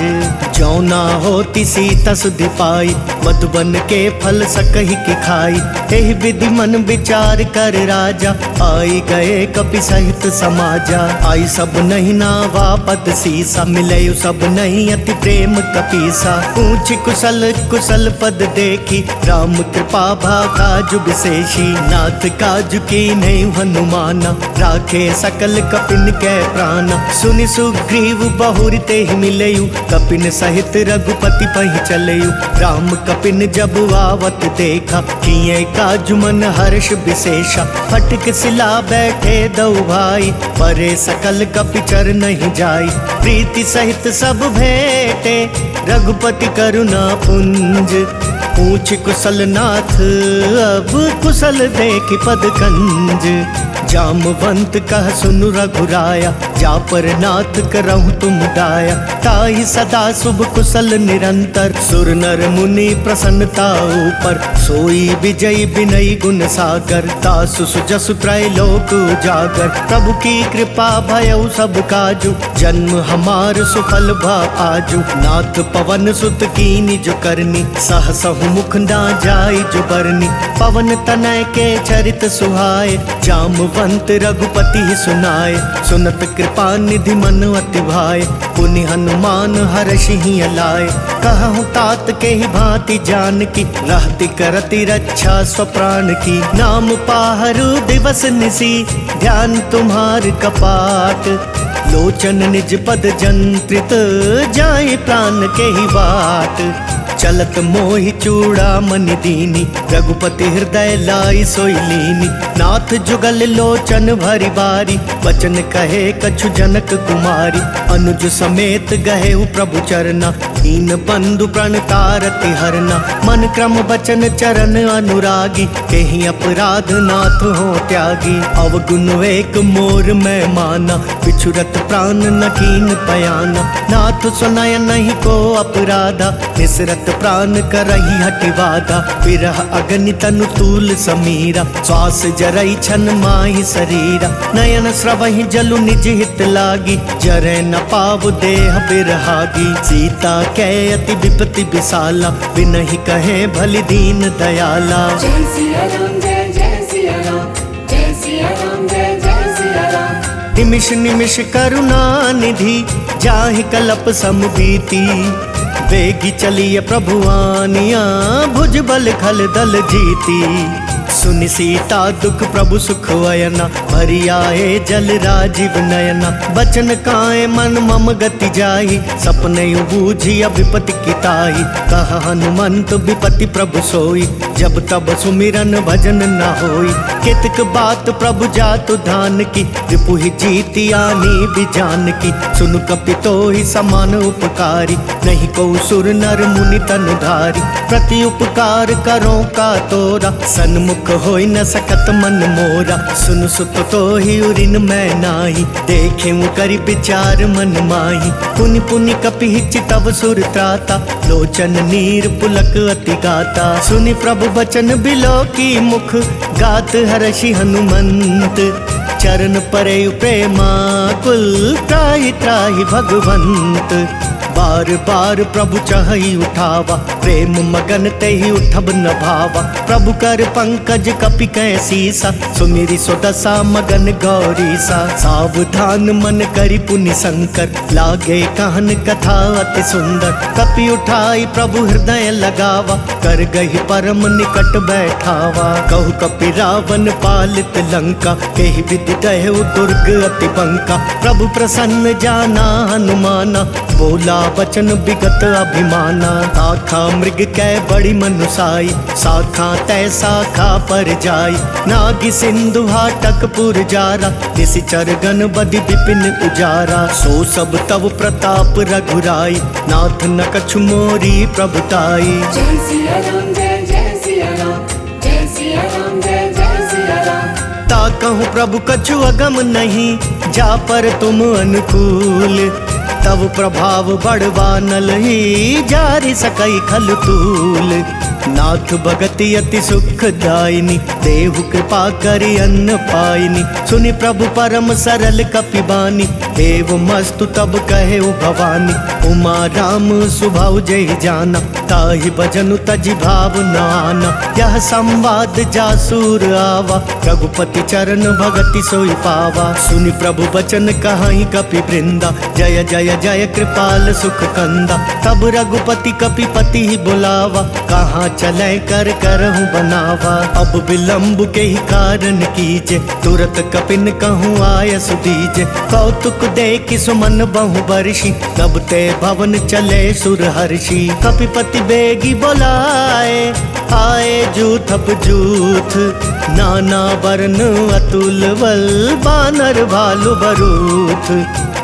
जो ना होती सीता सुधि पाई, मधुबन के फल सकहि की खाई। एहि विधि मन विचार कर राजा, आई गए कपि सहित समाजा। आई सब नहीं नावा पद सीसा, मिले सब नहीं अति प्रेम कपीसा। पूछ कुशल कुशल पद देखी, राम कृपा भागा जुग शेषी। नाथ काज की नहीं हनुमाना, राखे राखे सकल कपिन के प्राण। सुनि सुग्रीव बहुरी ते ही मिलयु, कपिन सहित रघुपति पहि चलयु। राम कपिन जब आवत देखा, किए काजु मन हर्ष विशेषा। फटक सिला बैठे दो भाई, परे सकल कपि चर नहीं जाई। प्रीति सहित सब भेटे, रघुपति करुणा पुंज। पूछ कुशल नाथ अब कुशल देख पद कंज। जामवंत कह सुनु रघुराया, जा पर नाथ करहु तुम दाया। ताहि सदा शुभ कुशल निरंतर, सुर नर मुनि प्रसन्नता ऊपर। सोई विजयी विनयी गुण सागर, तासु सुजसु त्रैलोक उजागर। प्रभु की कृपा भयउ सब काजु, जन्म हमार सुफल भा आजु। नाथ पवन सुत कीनि जो करनी, सहसहु मुख ना जाई जो बरनी। पवन तनय के चरित सुहाए, जामवंत रघुपति ही सुनाए। सुनत कृपा निधि मन अति भाए, पुनि हनुमान हर्षि ही अलाए। कहूँ तात के ही भांति जानकी, रहती करती रक्षा स्वप्राण की। नाम पाहरु दिवस निसी, ध्यान तुम्हार कपाट। लोचन निज पद जंत्रित, जाए प्राण के ही बाट। चलत मोहि चूड़ामणि दीनी, रघुपति हृदय लाई सोई लीनी। नाथ जुगल लोचन भरी बारी, वचन कहे कछु जनक कुमारी। अनुज समेत गहे प्रभु चरना, दीन बंधु प्रणतारति हरना। मन क्रम बचन चरण अनुरागी, केहि अपराध नाथ हो त्यागी। अवगुण एक मोर मैं माना, बिछुरत प्राण न कीन पयाना। नाथ सुनाय नहीं को अपराधा, निसरत प्राण करही हटिवादा। विरह अग्नि तनु तूल समीरा, श्वास जरई छन माहि शरीरा। नयन स्रवहि जलु निज हित लागी, जरै न पाव देह बिरहागी। सीता कै अति विपति विशाला, बिनहि कहे भलि दीन दयाला। जय सिया राम जय जय सिया राम, जय सिया राम जय जय सिया राम। निमिष निमिष करुणा निधि, जाहि कलप समबीती। वेगी चलिए प्रभुआनिया, भुज बल खल दल जीती। सुनि सीता दुख प्रभु सुख वयना, भरी आए जल राजीव नयना। बचन काए मन मम गति जाहि, सपने बूझी विपति किताही। कह हनुमंत विपति प्रभु सोई, जब तब सुमिरन भजन न होई। कितक बात प्रभु जातु धान की, रिपुहि जीती आनी बिजान की। सुनु कपितो ही समान उपकारी, नहीं को सुर नर मुनि तन धारी। प्रति उपकार करो का तोरा, सन्मुख होई न सकत मन मोरा। सुन सुत तो ही उरिन मैं नाही, देखे करि विचार मन माही। पुनि पुनि कपि चितव सुर त्राता, लोचन नीर पुलक अति गाता। सुनि प्रभु बचन बिलो की मुख, गात हर्षि हनुमंत। चरण परे प्रेमा कुल, त्राहि त्राहि भगवंत। बार बार प्रभु चहई उठावा, प्रेम मगन ते ही उठब न भावा। प्रभु कर पंकज कपि कै सीसा, सुमिरि सुदशा मगन गौरीसा। सावधान मन करि पुनि शंकर, लागे कहन कथा अति सुंदर। कपि उठाई प्रभु हृदय लगावा, कर गही परम निकट बैठावा। कहु कपि रावण पालित लंका, केहि विधि दहु दुर्ग अति बंका। प्रभु प्रसन्न जाना हनुमाना, बोला बचन विगत अभिमाना। शाखा मृग कै बड़ी मनुसाई, शाखा तय शाखा पर जाई। नागी सिंधु हाटक पुर जारा, निशिचर गण बदि विपिन उजारा। सो सब तव प्रताप रघुराई, नाथ न कछु मोरी प्रभुताई। जय सिया राम जय जय सिया राम, जय सिया राम जय जय सिया राम। ता कहूँ प्रभु कछु अगम नहीं, जा पर तुम अनुकूल। तब प्रभाव बढ़वा नल ही, जारि सकई खल तूल। नाथ भगति अति सुखदायिनी, देहु कृपा करि अन्न पाइनी। सुनि प्रभु परम सरल कपिबानी, देव मस्तु तब कहे भवानी। उमा राम सुभाव जय जाना, ताहि भजनु तजि भाव न आना। यह संवाद जासूर आवा, रघुपति चरण भगति सोई पावा। सुनि प्रभु बचन कहाई कपि वृंदा, जय जय जय कृपाल सुख कंदा। तब रघुपति कपिपति ही बुलावा, कहाँ चले कर करहूँ बनावा। अब विलम्ब के ही कारण कीजे, तुरत कपिन कहूँ आय सुदीजे। कौतुक देख सुमन बहु बरसी, तब ते भवन चले सुर हर्षि। कपिपति बेगी बोलाए, आए जूथप जूथ, नाना वर्ण अतुल बल, बानर भालु बरूथ।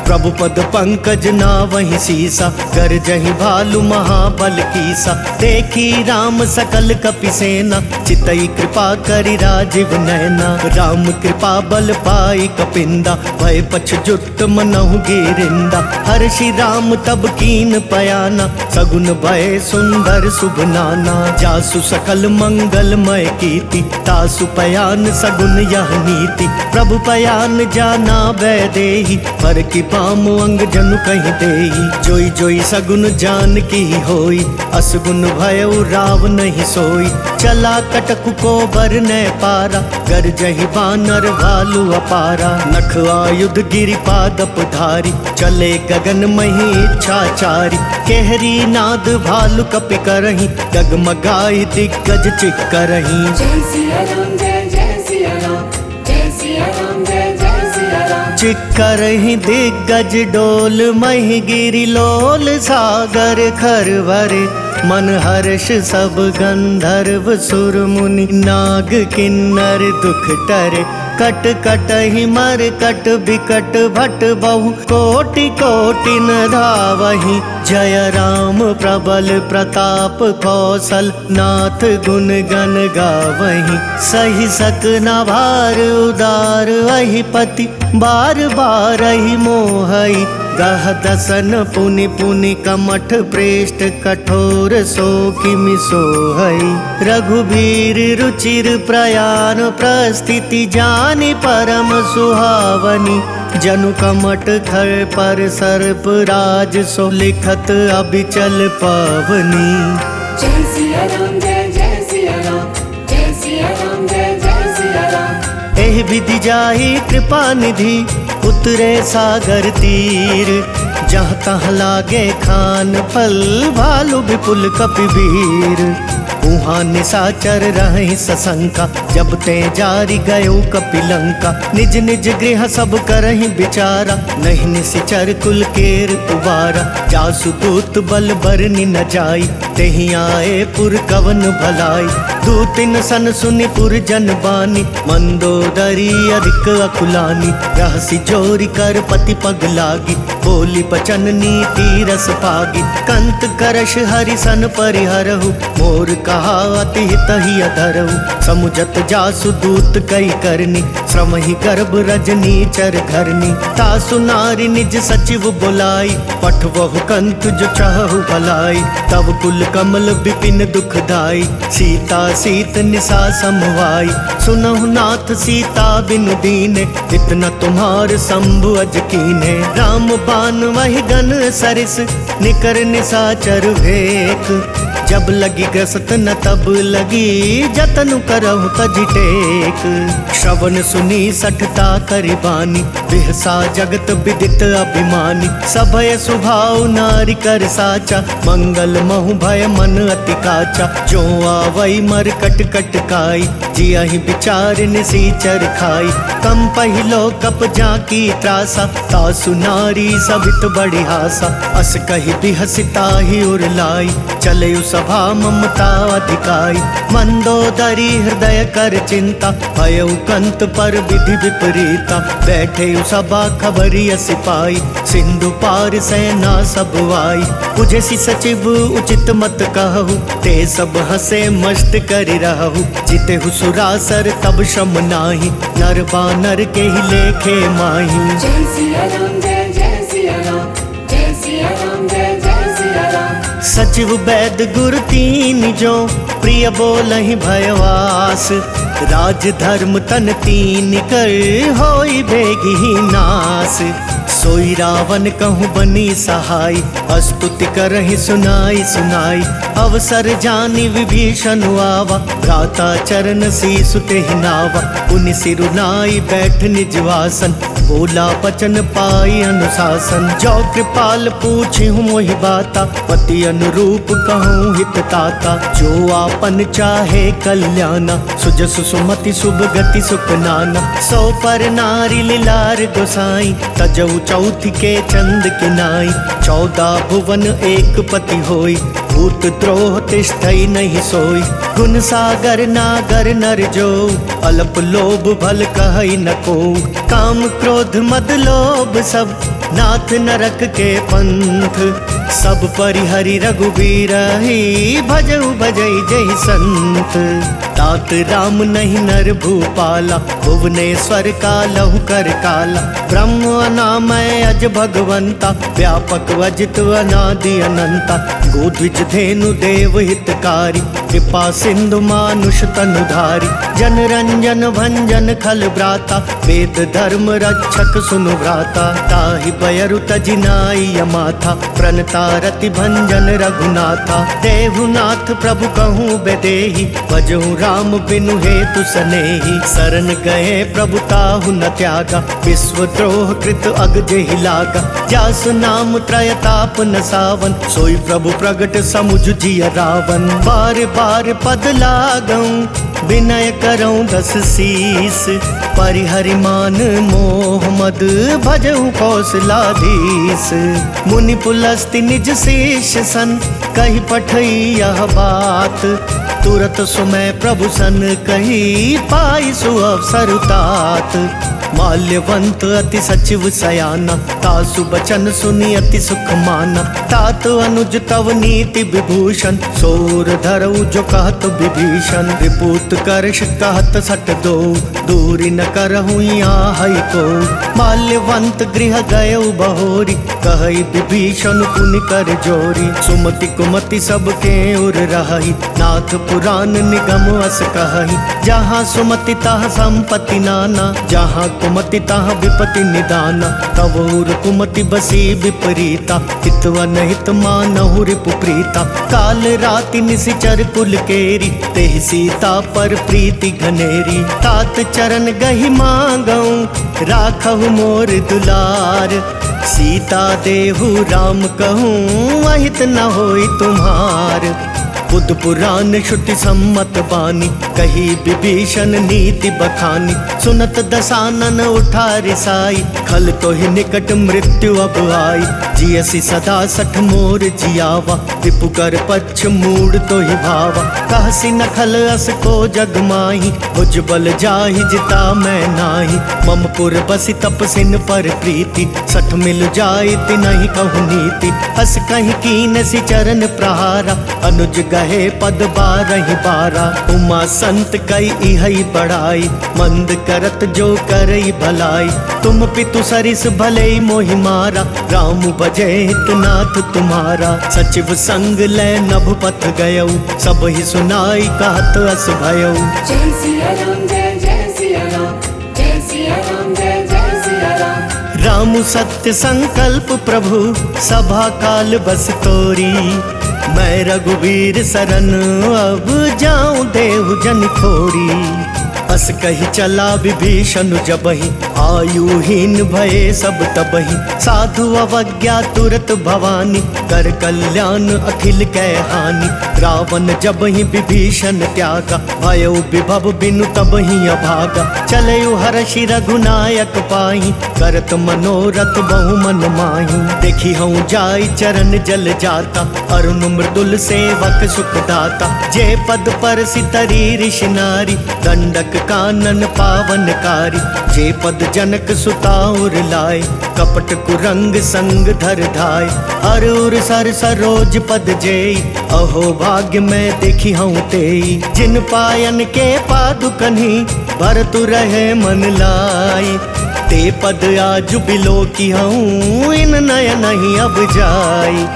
प्रभु पद पंकज ना वही सीसा, गरजहि भालु महाबल कीसा। देखी राम सकल कपि सेना, चितई कृपा करि राजीव नैना। राम कृपा बल पाई कपिंदा, भय पछ जुट मनहु गिरिंदा। हर्षि राम तब कीन पयाना, सगुन भय सुंदर शुभ नाना। जासु सकल मंगलमय कीर्ति, तासु पयान सगुन यह नीति। प्रभु पयान जाना वैदेही, पर की पाम अंग जनु कहीं देही। जोई जोई सगुन जान की होई, असगुन भयउ राव नहीं सोई। चला कटकु को बर न पारा, गरजहि बानर भालु अपारा। नख आयुध गिरि पादप धारी, चले गगन मही इच्छाचारी। केहरी नाद भालु कपि करही, डगमगाई दिग्गज चिक करही। जय सिया राम जय जय सिया राम, जय सिया राम जय जय सिया राम। चिक्करहि दिग्गज डोल, महि गिरि लोल सागर खरवरे। मन हर्ष सब गंधर्व सुर मुनि, नाग किन्नर दुख टरे। कट कटहि मर कट बिकट भट बहु, कोटि कोटि न धावहि। जय राम प्रबल प्रताप कौशल, नाथ गुण गण गावहि। सही सक न भार उदार अहिपति, बार बार ही मोहई। गह दसन पुनि पुनि कमठ प्रेष्ठ, कठोर सो किमि सोहई। रघुबीर रुचिर प्रयाण प्रस्थिति, जानि परम सुहावनी। जनु कमठ खर पर सर्प राज, सो लिखत अबिचल पावनी। जय सिया राम जय जय सिया राम, जय सिया राम जय जय सिया राम। एहि विधि जाहि कृपा निधि, उतरे सागर तीर। जहाँ तहाँ लागे खान फल, भालु विपुल कपिवीर। उहाँ निशाचर रहि सशंका, जब ते जारी गयो कपिलंका। निज निज गृह सब करहि विचारा, नहीं निशिचर कुल केर उबारा। जासु दूत बल बरनि न जाई, तेहि आए पुर कवन भलाई। दूतिन सन सुनि पुर जन बानी, मंदोदरी अधिक अकुलानी। रहसि जोरी कर पति पग लागी, बोली बचन नीति रस पागी। कंत करश हरि सन परिहरहु, मोर कहा अति हित ही अधरहु। समुझत जासु दूत कई करनी, श्रम ही गर्भ रजनी चर घरनी। तासु नारी निज सचिव बुलाई, पठवहु कंत जो चाहु भलाई। तब कुल कमल विपिन दुखदाई, सीता सीत निशा समवाई। सुनहु नाथ सीता बिनु दीने, इतना तुम्हार शंभु अज कीने। राम बान वही गन सरिस, निकर निशाचर भेक। जब लगी ग्रसत न तब लगी, जतनु करहु तजि टेक। श्रवण सुनी सठता करि बानी, बिहसा जगत विदित अभिमानी। सभय सुभाव नारी कर साचा, मंगल महु भय मन अति काचा। जो आवई मर कट कट काई, जियहि विचार निसीचर खाई। कम पहिलो कप जाकी त्रासा, तासु नारी सबित बड़ी हासा। अस कहि बिहसिता ही उरलाई, चले सभा ममता अधिकाई। मंदोदरी हृदय कर चिंता, भयउ कंत पर विधि विपरीता। बैठे सभा खबरी सिपाही, सिंधु पार सेना सब आई। बुझेसी सचिव उचित मत कहु, ते सब हसे मस्त करि रहु। जितेहु सुरासर तब श्रम नाही, नर बानर के ही लेखे माही। जय सिया राम जय जय सिया राम, जय सिया राम जय जय सिया राम। सचिव वैद गुर तीन जो, प्रिय बोलहि भयवास। राज धर्म तन तीन कर, होई बेगी ही नास। सोई रावण कहूँ बनी सहाय, स्तुति करहि सुनाई सुनाई। अवसर जानी विभीषण आवा, भ्राता चरण शीसु तेहि नावा। पुनि सिरु नाई बैठ निज वासन, बोला बचन पाई अनुशासन। जो कृपाल पूछी हूँ मोहि बाता, पति अनुरूप कहूँ हित ताता। जो आपन चाहे कल्याणा, सुजस सुमति शुभ गति सुख नाना। सो पर नारी लीलार गोसाई, तजऊ चौथ के चंद किनाई। 14 भुवन एक पति होई, भूत द्रोह तिष्ठई नहीं सोई। गुण सागर नागर नर जो, अल्प लोभ भल कहई न को। काम क्रोध मद लोभ सब, नाथ नरक के पंथ। सब परिहरि रघुबीर ही, भजऊ भजई जय संत। तात राम नहीं नर भूपाला, भुवनेश्वर कालहु कर काला। ब्रह्म अनामय अज भगवंता, व्यापक वजित अनादि अनंता। गोद्विज धेनु देव हितकारी, कृपा सिंधु मानुष तनुधारी। जन रंजन भंजन खल ब्राता, वेद धर्म रक्षक सुनु व्राता। ताहि बयरु तजिनाई यमाथा, प्रणता रति भंजन रघुनाथा। देहुनाथ प्रभु कहूँ बेदेहि, भजहु राम बिनु हेतु सनेहि। शरण गए प्रभु ताहु न त्यागा, विश्व द्रोह कृत अग जेहि लागा। जासु नाम त्रयताप न सावन, सोई प्रभु प्रगट समुझ जिय रावण। बार बार पद लागऊं, विनय करऊं 10 शीस। परिहरि मान मोह मद, भजहु कौशलाधीश। मुनि पुलस्ति निज शेष सन, कही पठई यह बात। तुरत सुमय प्रभु सन कही, पाई सुअवसर तात। माल्यवंत अति सचिव सयाना, तासु बचन सुनी अति सुख माना। तात अनुज तव नीति विभूषण, सोर धरऊ जो कहत विभीषण। विपूत करश कहत सट दो, दूरी न करहु यहाँ को। माल्यवंत गृह गयऊ बहोरी, कहई विभीषण पुनि कर जोरी। सुमति कुमति सबके उर रही, नाथ पुराण निगम अस कहई। जहाँ सुमति तहाँ संपत्ति नाना, जहाँ कुमति तहाँ विपति निदाना। तवोर कुमति बसी विपरीता, हितवन हित मानहु रिपु प्रीता। काल राति निशिचर कुल केरी, तेहि सीता पर प्रीति घनेरी। तात चरण गहि मांगऊं, राखहु मोर दुलार। सीता देहु राम कहूँ, अहित न होई तुम्हार। बुद्ध पुराण श्रुति सम्मत बानी, कही विभीषण नीति बखानी। सुनत दसानन उठा रिसाई, खल तो ही निकट मृत्यु अब आई। जियसी सदा 60 मोर जियावा, रिपु कर पक्ष मूड तो ही भावा। कहसी न खल अस को जग माही, भुज बल जाहि जिता मैं नाही। मम पुर बसी तपसिन पर प्रीति, 60 मिल जाई तिनहि कहु नीति। हस कहीं कीन सी चरण प्रहारा, अनुज गहे पद 12 12। उमा संत कई इहई बड़ाई, मंद करत जो करई भलाई। तुम पितु सरिस भले मोहि मारा, राम बजे हितनाथ तुम्हारा। सचिव संग लय नभ पथ गयऊ, सब ही सुनाई कहत अस भयऊ। जय सिया राम जय जय सिया राम, जय सिया राम जय जय सिया राम। राम सत्य संकल्प प्रभु, सभा काल बस तोरी। मैं रघुवीर शरण अब जाऊं देहु जन खोरी। अस कही चला विभीषण जबहि, आयुहीन भये सब तबहि। साधु अवज्ञा तुरत भवानी, कर कल्याण अखिल कै हानि। रावण जबहि विभीषण त्यागा, भयो विभव बिनु तबहि अभागा। चलयु हर्षि रघुनायक पाहि, करत मनोरथ बहु मन माहि। देखी हूँ जाई चरण जल जाता, अरुण मृदुल सेवक सुख दाता। जे पद पर सितरी ऋषि नारी, दंडक कानन पावनकारी। जे पद जनक सुताउर लाए, कपट कुरंग संग धर धाय। हर उर सर सरोज पद जेई, अहो भाग्य मैं देखी हूँ तेई। जिन पायन के पादुकन्ही, भरतु रहे मन लाई। ते पद आज बिलो की हूँ, इन नयन नहीं अब जाई।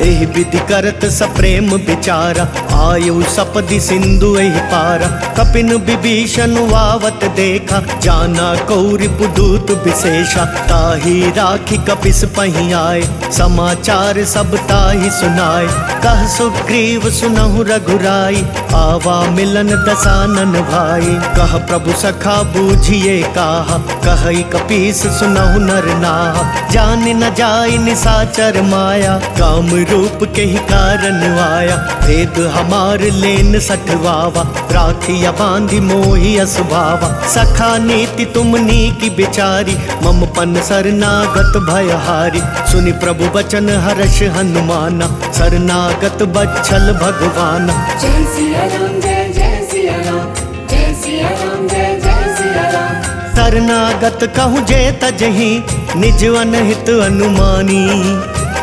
एहि विधि करत सप्रेम विचारा, आयु सपदि सिंधु एहि पारा। कपिन विभीषण वावत देखा, जाना कौरि पुदूत विशेषा। ताहि राखी कपिस पहि आए, समाचार सब ताहि सुनाए। कह सुग्रीव सुनहु रघुराई, आवा मिलन दसानन भाई। कह प्रभु सखा बूझिए काहा, कहई कपीस सुनहु नर नाहा। जान न जाय निसाचर माया, काम रूप के ही कारण आया। भेद हमार लेन सठवावा, राखिया बांधी मोहि असुभावा। सखा नीति तुमनी की बिचारी, मम पन शरणागत भयहारी। सुनि प्रभु बचन हर्ष हनुमाना, शरणागत बच्छल भगवाना। जय सिया राम जय जय सिया राम, जय सिया राम जय जय सिया राम। शरणागत कहूँ जे तजहि, निज अनहित अनुमानी।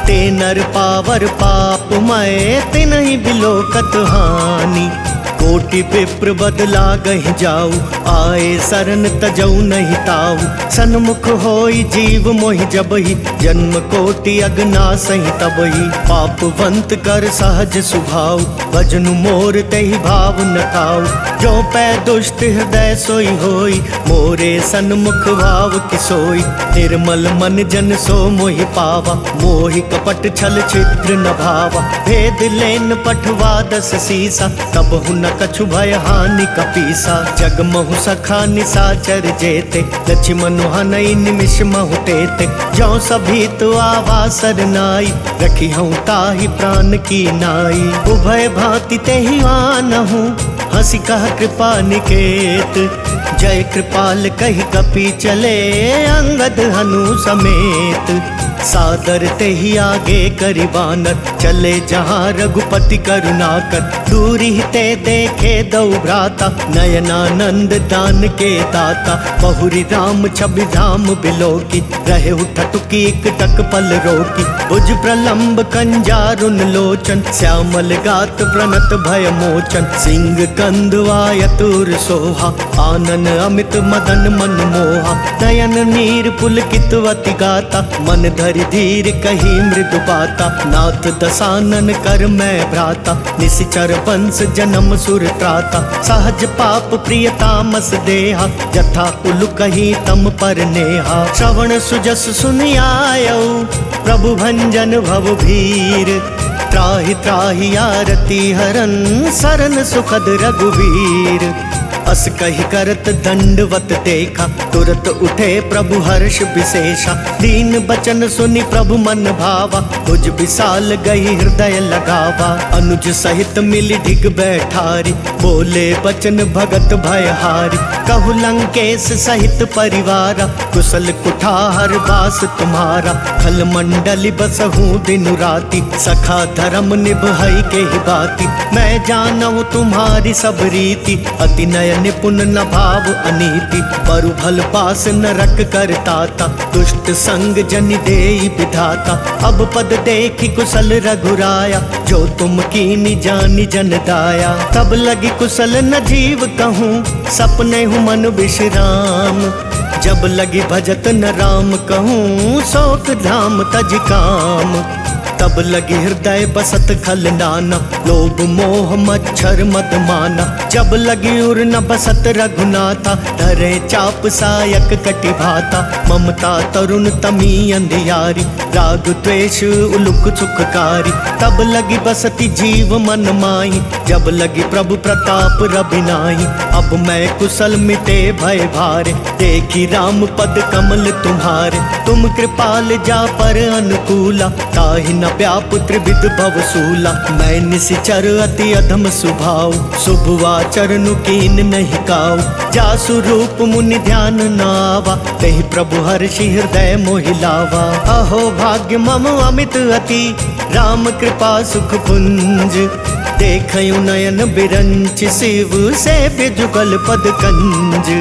ते नर पावर पाप मय, तिनहि बिलोकत हानि। कोटि विप्र बदला गहि जाऊ, आए शरण तजऊ नहीं ताऊ। सन्मुख होई जीव मोहि जबहि, जन्म कोटि अगना सहि तबहि। पापवंत कर सहज सुभाऊ, भजनु मोर तेहि भाव न खाऊ। जो पै दुष्ट हृदय सोई होई, मोरे सन्मुख भाव किसोई। निर्मल मन जन सो मोहि पावा, मोहि कपट छल छिद्र न भावा। भेद लेन पठवा दस सीसा, तब हुन कछु भय हानि कपीसा। जग महु सखा निसाचर जेते, लक्ष्मण हनई निमिष महु तेते। जो सभी तो आवा सरनाई, रखी हूँ ताहि प्राण की नाई। उभय भांति तेहि आनहु, हंसी कह कृपा निकेत। जय कृपाल कहि कपि चले, अंगद हनु समेत। सादर तेहि आगे करि बानर, चले जहाँ रघुपति करुणाकर। दूरी ते देखे दो भ्राता, नयनानंद दान के दाता। बहुरी राम छवि धाम बिलोकी, रहे ठटुकी एक टक पल रोकी। भुज प्रलंब कंजारुन लोचन, श्यामल गात प्रणत भय मोचन। सिंह कंद वायतुर सोहा, आनन अमित मदन मन मोहा। नयन नीर पुलकित वति गाता, मन धरि धीर कही मृदु बाता। नाथ दसानन कर मैं भ्राता, निशिचर वंश जन्म सुर त्राता। सहज पाप प्रिय तामस देहा, जथा उलु कही तम पर नेहा। श्रवण सुजस सुनि आयौ, प्रभु भंजन भव भीर। त्राहि त्राहि आरती हरन, सरन सुखद रघुवीर। अस कहि करत दंडवत देखा, तुरत उठे प्रभु हर्ष विशेषा। दीन बचन सुनि प्रभु मन भावा, भुज विशाल गई हृदय लगावा। अनुज सहित मिली ढिग बैठारी, बोले बचन भगत भयहारी। कहु लंकेश सहित परिवारा, कुशल कुठार बास तुम्हारा। खल मंडली बसहूँ दिनु राति, सखा धर्म निभई के ही बाती। मैं जानहु तुम्हारी सब रीति, अति नय निपुण न भाव अनीति। बरु भल पास नरक करताता, दुष्ट संग जन देई विधाता। अब पद देखी कुशल रघुराया, जो तुम कीनी जानी जन दाया। तब लगी कुशल न जीव कहूँ, सपने हूँ मन विश्राम। जब लगी भजत न राम कहूँ, शोक धाम तज काम। तब लगी हृदय बसत खल नाना, लोभ मोह मच्छर मद माना। जब लगी उर न बसत रघुनाथा, धरे चाप सायक कटि भाता। ममता तरुण तमी अंधियारी, राग द्वेष उलुक सुखकारी। तब लगी बसती जीव मन माही, जब लगी प्रभु प्रताप रबिनाही। अब मैं कुशल मिटे भय भारे, देखी राम पद कमल तुम्हारे। तुम कृपाल जा पर अनुकूला, ताहि न व्यापुत्र विद भवसूला। मैं निशिचर अति अधम सुभाव, शुभ आचरण कीन नहीं काऊ। जासु रूप मुनि ध्यान नावा, तेहि प्रभु हर्षि हृदय मोहि लावा। अहो भाग्य मम अमित अति, राम कृपा सुख पुंज। देखयु नयन बिरंच शिव, से जुगल पद कंज।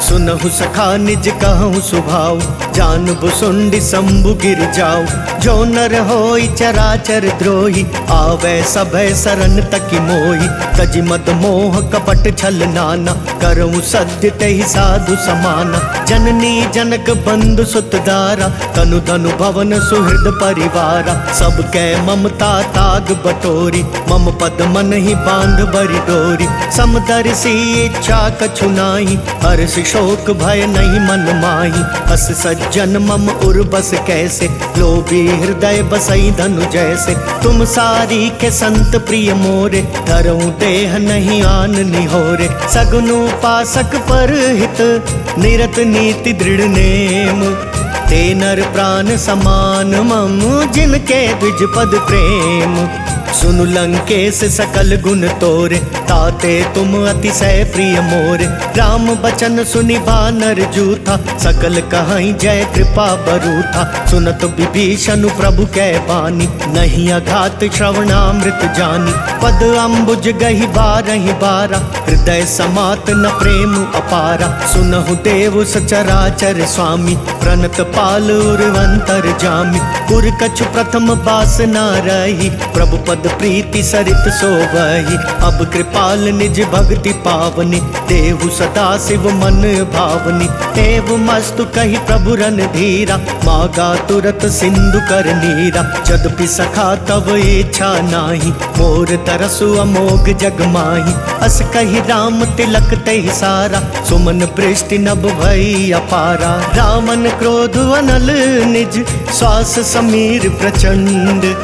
सुनहु सखा निज कहूँ सुभाव, जानबु सुंडी शंभु गिर जाऊ। जो नर होई चराचर द्रोही, आवे सभय सरन तकी मोही। तजि मद मोह कपट छल नाना, करऊँ सत्य तेहि साधु समाना। जननी जनक बंधु सुतदारा, तनु धनु भवन सुहृद परिवारा। सब कै ममता ताग बटोरी, मम पद मन ही बांध बरी डोरी। समदर्शी इच्छा कछु नाही, हर्ष शोक भय नहीं मन माही। अस सज्जन मम उर बस कैसे, लोभी हृदय बसई धनु जैसे। तुम सारी के संत प्रिय मोरे, धरऊं देह नहीं आन निहोरे। सगुन उपासक पर हित, निरत नीति दृढ़ नेम। ते नर प्राण समान मम, जिनके द्विज पद प्रेम। सुनु लंकेश सकल गुण तोरे, ताते तुम अतिशय प्रिय मोरे। राम बचन सुनि बानर जूथा, सकल कहाई जय कृपा बरूथा। सुनत विभीषण प्रभु कै बानी, नहीं अघात श्रवणामृत जानी। पद अम्बुज गहि बारहि बारा, हृदय समात न प्रेम अपारा। सुनहु देव सचराचर स्वामी, प्रणत पाल उर्वंतर जामी। पुर कछु प्रथम बास न रही, प्रभु पद प्रीति सरित सोवही। अब कृपाल निज भक्ति पावनी, देहु सदा शिव मन भावनी। एव मस्तु कही प्रभु रन धीरा, मागा तुरत सिंधु कर नीरा। यद्यपि सखा तब इच्छा नाही, मोर तरसु अमोघ जग माही। अस कही राम तिलक तहि सारा, सुमन पृष्टि नभ भई अपारा। रावण क्रोध अनल निज, श्वास समीर प्रचंड।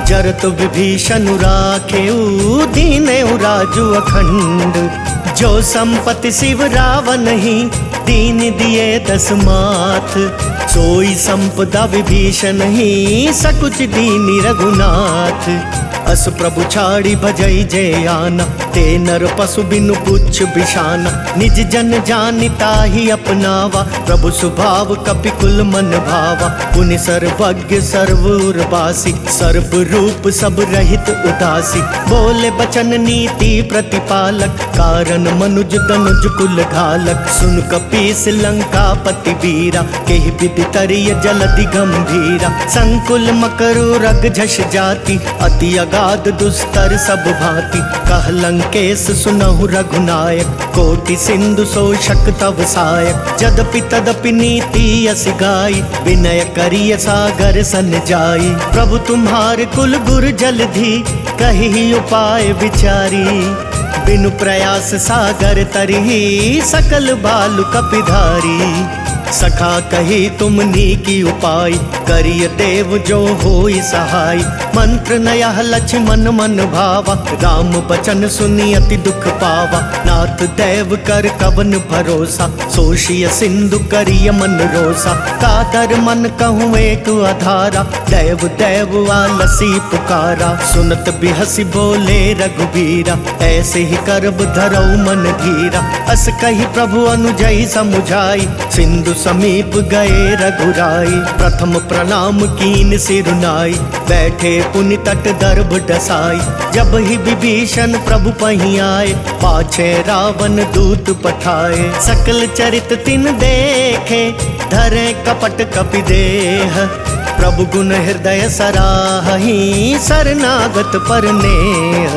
जरत विभीषण राखेऊ, दीनेऊ राजु अखंड। जो संपत्ति शिव रावण ही, दीन दिए दस माथ। सोई संपदा विभीषण ही, सकुच दीनी रघुनाथ। अस प्रभु छाड़ी भजई जय आना, ते नर पशु बिनु पुच्छ बिछाना। निज जन जानिता ही अपनावा, प्रभु स्वभाव कपि कुल मन भावा। पुनि सर्वज्ञ सर्वउर्वासी, सर्व रूप सब रहित उदासी। बोले बचन नीति प्रतिपालक, कारण मनुज तनुज कुल घालक। सुन कपीस लंका पति वीरा, केहि विधि तरिय जलधि गंभीरा। संकुल मकरु रग झष जाति, अति अगाध दुस्तर सब भांति। कह लंकेश सुनहु रघुनायक, कोटि सिंधु शोषक तव सायक। जदपि तदपि नीति यस गाई, विनय करिय सागर सन जाई। प्रभु तुम्हार कुल गुर जलधि, कही उपाय विचारी। बिनु प्रयास सागर तरही, सकल बालु कपिधारी। सखा कही तुमनी की उपाय, करिय देव जो होई सहाय। मंत्र नयह लक्ष्मण मन भावा, राम बचन सुनी अति दुख पावा। नाथ देव कर कवन भरोसा, सोशिय सिंधु करिय मन रोसा। कातर मन कहूँ एक आधारा, देव देव आलसी पुकारा। सुनत बिहसी बोले रघुबीरा, ऐसे ही करब धरऊ मन धीरा। अस कही प्रभु अनुजई समुझाई, सिंधु समीप गए रघुराई। प्रथम प्रणाम कीन सिरुनाई, बैठे पुनि तट दर्भ डसाई। जब ही विभीषण प्रभु पही आए, पाछे रावण दूत पठाए। सकल चरित तिन देखे, धरे कपट कपि देह। प्रभु गुण हृदय सराही, शरणागत पर नेह।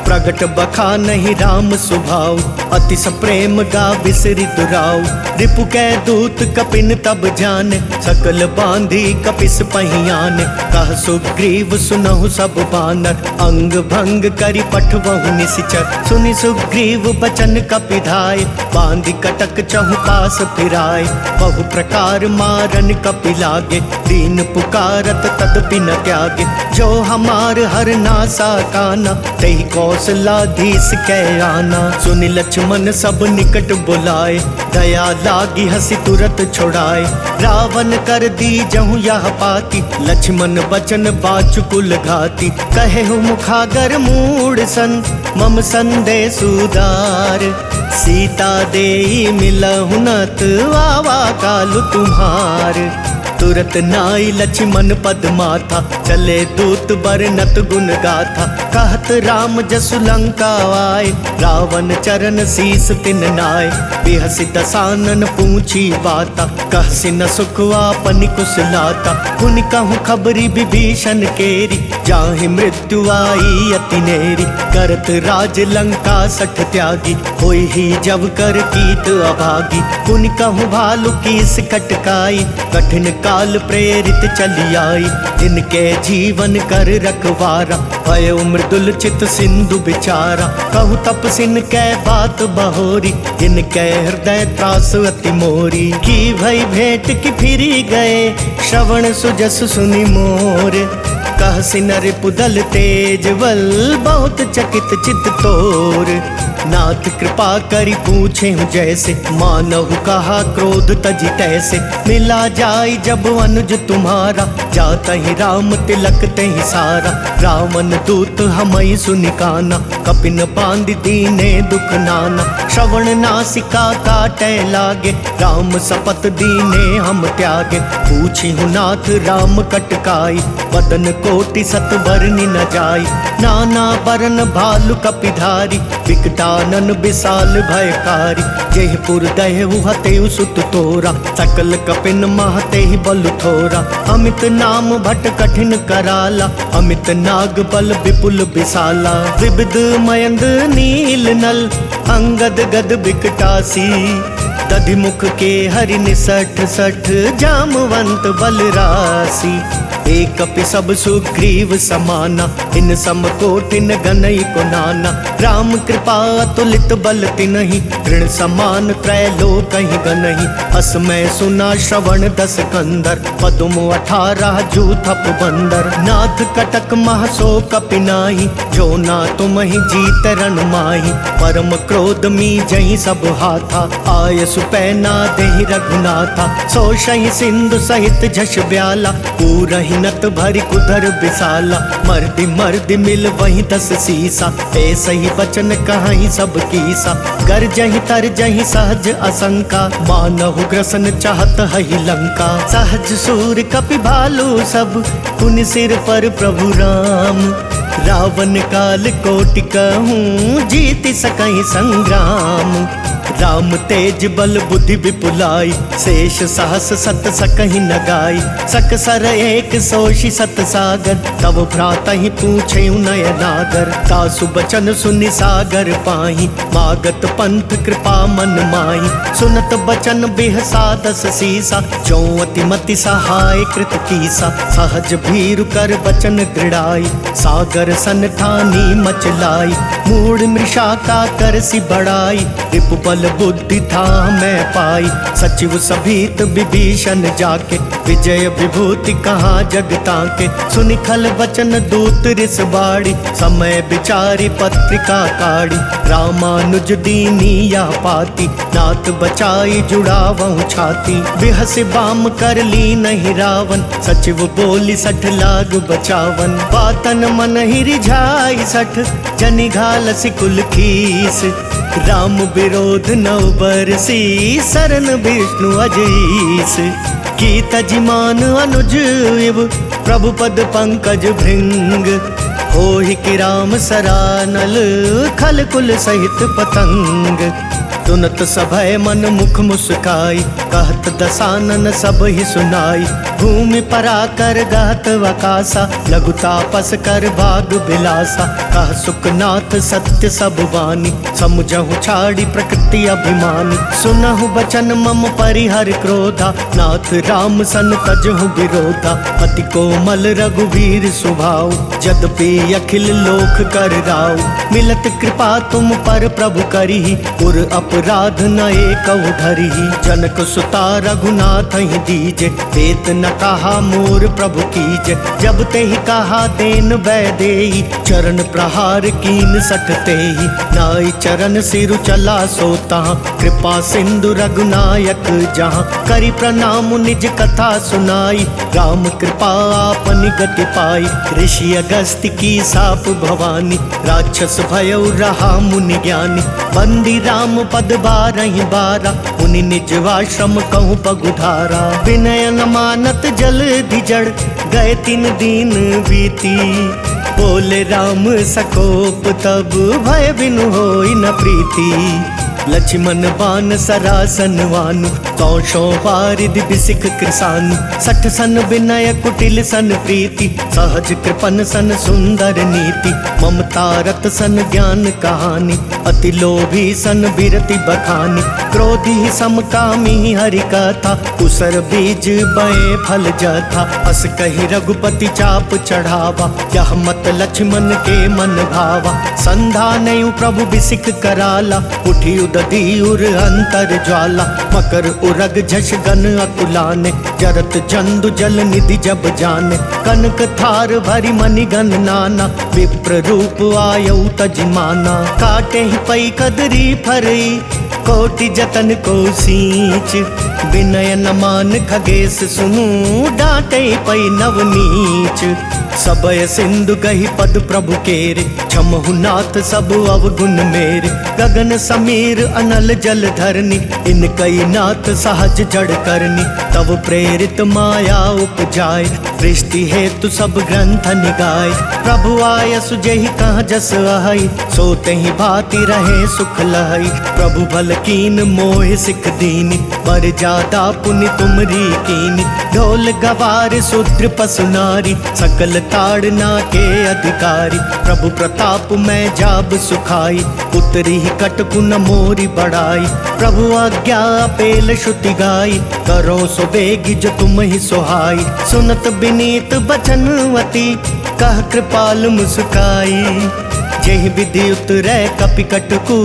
प्रगट बखा नहीं राम स्वभाव, अतिश प्रेम गा विसरित राव। रिपु कै दूत कपिन तब जाने, सकल बांधी कपिस पहियाने। कह सुग्रीव सुनहु सब बानर, अंग भंग करि पठवहु निशिचर। सुनि सुग्रीव बचन कपिधाय, बांधी कटक चहु पास फिराय। बहु प्रकार मारन कपि लागे, दीन पुकारत तदपि न त्यागे। जो हमार हर नासा काना, तेहि कौशलाधीश कै आना। सुनि लक्ष्मण सब निकट बुलाए, दया लागी हसी तुरत छुड़ाए। रावण कर दी जहु यह पाती, लक्ष्मण बचन बाचुकुल घाती। कहे हूँ मुखागर मूड सन, मम संदेश उदार। सीता देई मिलहु नत, आवा कालु तुम्हार। तुरत नाई लक्ष्मण पद माथा, चले दूत बरनत गुण गाथा। कहत राम जसु लंका आए, रावण चरण शीस तिन नाय। बिहसि दसानन पूछी बाता, कहसि न सुख आपनि कुशलाता। पुनि कहूँ खबरी विभीषण केरी, जाहि मृत्यु आई अति नेरी। करत राज लंका सठ त्यागी, होई ही जब कर कीट अभागी। पुनि कहूँ भालु कीस कटकाई, कठिन काल प्रेरित चली आई, जिनके जीवन कर रखवारा, भय मृदुल चित सिंधु बिचारा। कहु तपसिन कै बात बहोरी, जिनके हृदय त्रास अति मोरी। की भई भेंट की फिरी गए, श्रवण सुजस सुनि मोर। कहसि नर पुदल तेज बल, बहुत चकित चित तोर। नाथ कृपा करि पूछे हूँ जैसे, मानहु कहा क्रोध तजी तैसे। मिला जाई जब अनुज तुम्हारा, जाता ही राम तिलक ते ही सारा। रावण दूत हमई सुनिकाना, कपिन बांध दीने दुख नाना। श्रवण नासिका काटे लागे, राम सपत दीने हम त्यागे। पूछी हूँ नाथ राम कटकाई, बदन कोटि सत बरनि न जाई। नाना बरन भालु कपिधारी, विकटानन विशाल भयकारी। जेहपुर दहेहु हतेउ सुत तोरा, सकल कपिन महते ही बल थोरा। अमित नाम भट कठिन कराला, अमित नाग बल विपुल विशाला। विविध मयंद नील नल, अंगद गद विकटासी। दधिमुख के हरि निसठ सठ, जामवंत बलरासी। एक कपि सब सुग्रीव समाना, इन सम कोटिन गनई को नाना। राम कृपा अतुलित बल तिनहि, ऋण समान त्रैलोक कहीं गनहि। अस मैं सुना श्रवण दस कंदर, पदुम 18 जूथप बंदर। नाथ कटक महसो कपि नाही, जो ना तुम ही जीत रण माही। परम क्रोध मी जही सब हाथा, आय सुपैना देहि रघुनाथा। सो सही सिंधु सहित झस ब्याला, पूरहि नत भरी कुधर विशाला। मर्दि मर्दि मिल वही 10 सीसा, ऐसे ही वचन कहीं सब कीसा। गर जही तर जही सहज असंका, मानहु ग्रसन चाहत हई लंका। सहज सूर कपि भालू सब, पुनि सिर पर प्रभु राम। रावण काल कोटि कहूँ, जीति सकहि संग्राम। राम तेज बल बुद्धि विपुलाई, शेष सहस सत सकहि न गाई। सकसर एक सोषि सत सागर, तब भ्रातहि पूछे नय नागर। तासु बचन सुनि सागर पाही, मागत पंथ कृपा मन माही। सुनत बचन बिहसा 10 सीसा, जो अति मति सहाय कृत कीसा। सहज भीरु कर बचन दृढ़ाई, सागर सन ठानी मचलाई। मूढ़ मृषा का कर सी बढ़ाई, रिपु बल बुद्धि था मैं पाई। सचिव सभीत विभीषण जाके, विजय विभूति कहाँ जगता के। सुनि खल वचन दूत रिस बाड़ी, समय विचारी पत्रिका काढ़ी। रामानुज दीनी या पाती, नाथ बचाई जुड़ावहु छाती। बिहस बाम कर ली नहीं रावण, सचिव बोली 60 लाग बचावन। बातन मन ही रिझाई 60, जनि घाल सिकुल खीस। राम विरोध नौ बरसी, सरन विष्णु अजीस। की तजिमान अनुज इव, प्रभु पद पंकज भृंग। होहि कि राम सरानल, खल कुल सहित पतंग। तुनत सभय मन मुख मुस्काई, कहत दसानन सब ही सुनाई। भूमि पराकर गहत वकासा, लघु तापस कर भाग बिलासा। कह सुखनाथ सत्य सब वाणी, समुझहु छाड़ी प्रकृति अभिमानी। सुनहु बचन मम परिहर क्रोधा, नाथ राम सन तजहु विरोधा। अति कोमल रघुवीर सुभाऊ, यद्यपि अखिल लोक कर राऊ। मिलत कृपा तुम पर प्रभु करिहि, उर अपराध न एकहु धरिहि। जनक सुता रघुनाथ ही दीजे, वेत न कहा मोर प्रभु कीजे। जब ते ही कहा देन वैदेही, चरण प्रहार कीन 60 तेहि। नाई चरण सिरु चला सोता, कृपा सिंधु रघुनायक जहाँ। करि प्रणाम निज कथा सुनाई, राम कृपा आपनि गति पाई। ऋषि अगस्त्य की साप भवानी, राक्षस भयउ रहा मुनि ज्ञानी। बंदी राम पद 12 बारा, मुनि निज आश्रम कहूँ पगुधारा। विनय न मानत जल धिजड़, गए 3 दिन बीती। बोले राम सकोप तब, भय बिनु होई न प्रीति। लक्ष्मण बान सरासन वानु, 100 बारिद बिसिख कृसानु। 60 सन विनय कुटिल सन प्रीति, सहज कृपन सन सुंदर नीति। ममता रत सन ज्ञान कहानी, अति लोभी सन बिरति बखानी। क्रोधी समकामी हरि कथा, उसर बीज बए फल जथा। अस कही रघुपति चाप चढ़ावा, यह मत लक्ष्मण के मन भावा। संधा नयु प्रभु बिसिख कराला, उठी उदधी उर अंतर ज्वाला। मकर उरग झष गन अकुलाने, जरत जंदु जल निधि जब जाने। कनक थार भरी मणिगन नाना, विप्र रूप आयौ तजमाना। काटे ही पई कदरी फरई, कोटि जतन को सींच। विनय न मान खगेश सुनु, डांटे पई नवनीच। सबय सिंधु गही पद प्रभु केरे, क्षमहु नाथ सब अवगुण मेरे। गगन समीर अनल जल धरनी, इन कई नाथ सहज जड़ करनी। तब प्रेरित माया उपजाय, सृष्टि हेतु सब ग्रंथ निगाय। प्रभु आय सुजहि कहाँ जस अहै, सोते ही भांति रहे सुख लहै। प्रभु भल कीन मोह सिख दीनी, बर जादा पुनि तुमरी कीनी। ढोल गवार शूद्र पसु नारी, सकल ताड़ना के अधिकारी। प्रभु प्रताप मैं जाब सुखाई, उतरी ही कटकु न मोरी बढ़ाई। प्रभु आज्ञा पेल श्रुति गाई, करो सो बेगी जो तुम ही सुहाई। सुनत बिनीत बचनवती, कह कृपाल मुस्काई। जेहि विधि उतरै कपि कटकु,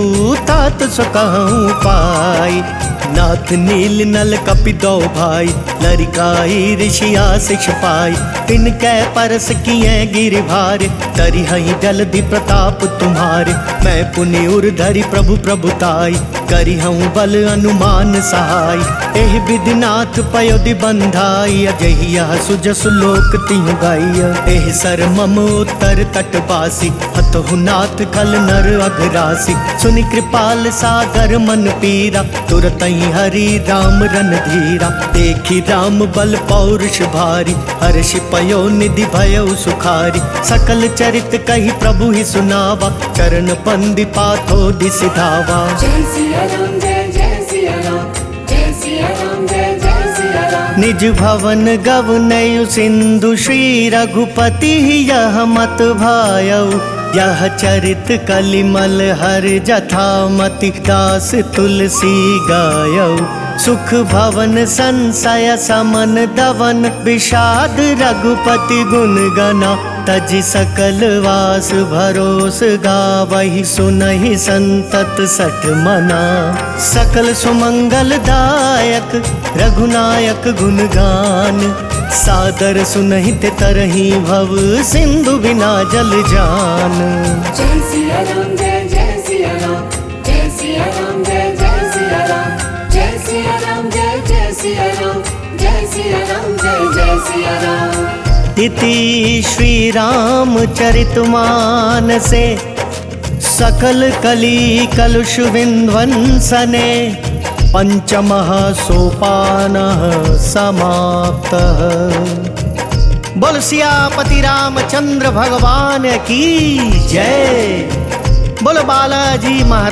तात सो कहूँ पाई। नाथ नील नल कपि दो भाई, लरिकाई ऋषि आशिष पाई। तिनकै परस किए गिर भारे, तरि हई जलधि प्रताप तुम्हारे। मैं पुनि उर धरि प्रभु प्रभुताई, करि हूँ बल अनुमान सहाय। एहि विधि नाथ पयोधि बंधाई, अजहि यह सुजसु लोक तिहु गाइया। एहि सर मम उत्तर तटवासी, हतहु नाथ खल नर अघरासी। सुनि कृपाल सागर मन पीरा, तुरत हरि राम रन धीरा। देखी राम बल पौरुष भारी, हर्षि पयो निधि भयो सुखारी। सकल चरित कही प्रभु ही सुनावा, चरण बंदी पाथो दिसि धावा। जय सिया राम जय जय सिया राम, जय सिया राम जय जय सिया राम। निज भवन गवनयु सिंधु, श्री रघुपति यह मत भायउ। यह चरित कलिमल हर जथा मति, दास तुलसी गायौ। सुख भवन संशय समन दवन, विषाद रघुपति गुण गना। तजि सकल वास भरोस गावहि, सुनहि संतत सठ मना। सकल सुमंगल दायक रघुनायक गुण गान, सादर सुनहित तरहि भव सिंधु बिना जल जान। जय सिया राम जय जय सिया राम, जय सिया राम जय जय सिया राम। जय सिया राम जय जय सिया राम, जय सिया राम जय जय सिया राम। इति श्री राम चरितमानसे, सकल कली कलुष विध्वंसने। पंचमः सोपानः समाप्तः। बोल सियापति रामचंद्र भगवान की जय। बोल बालाजी महाराज।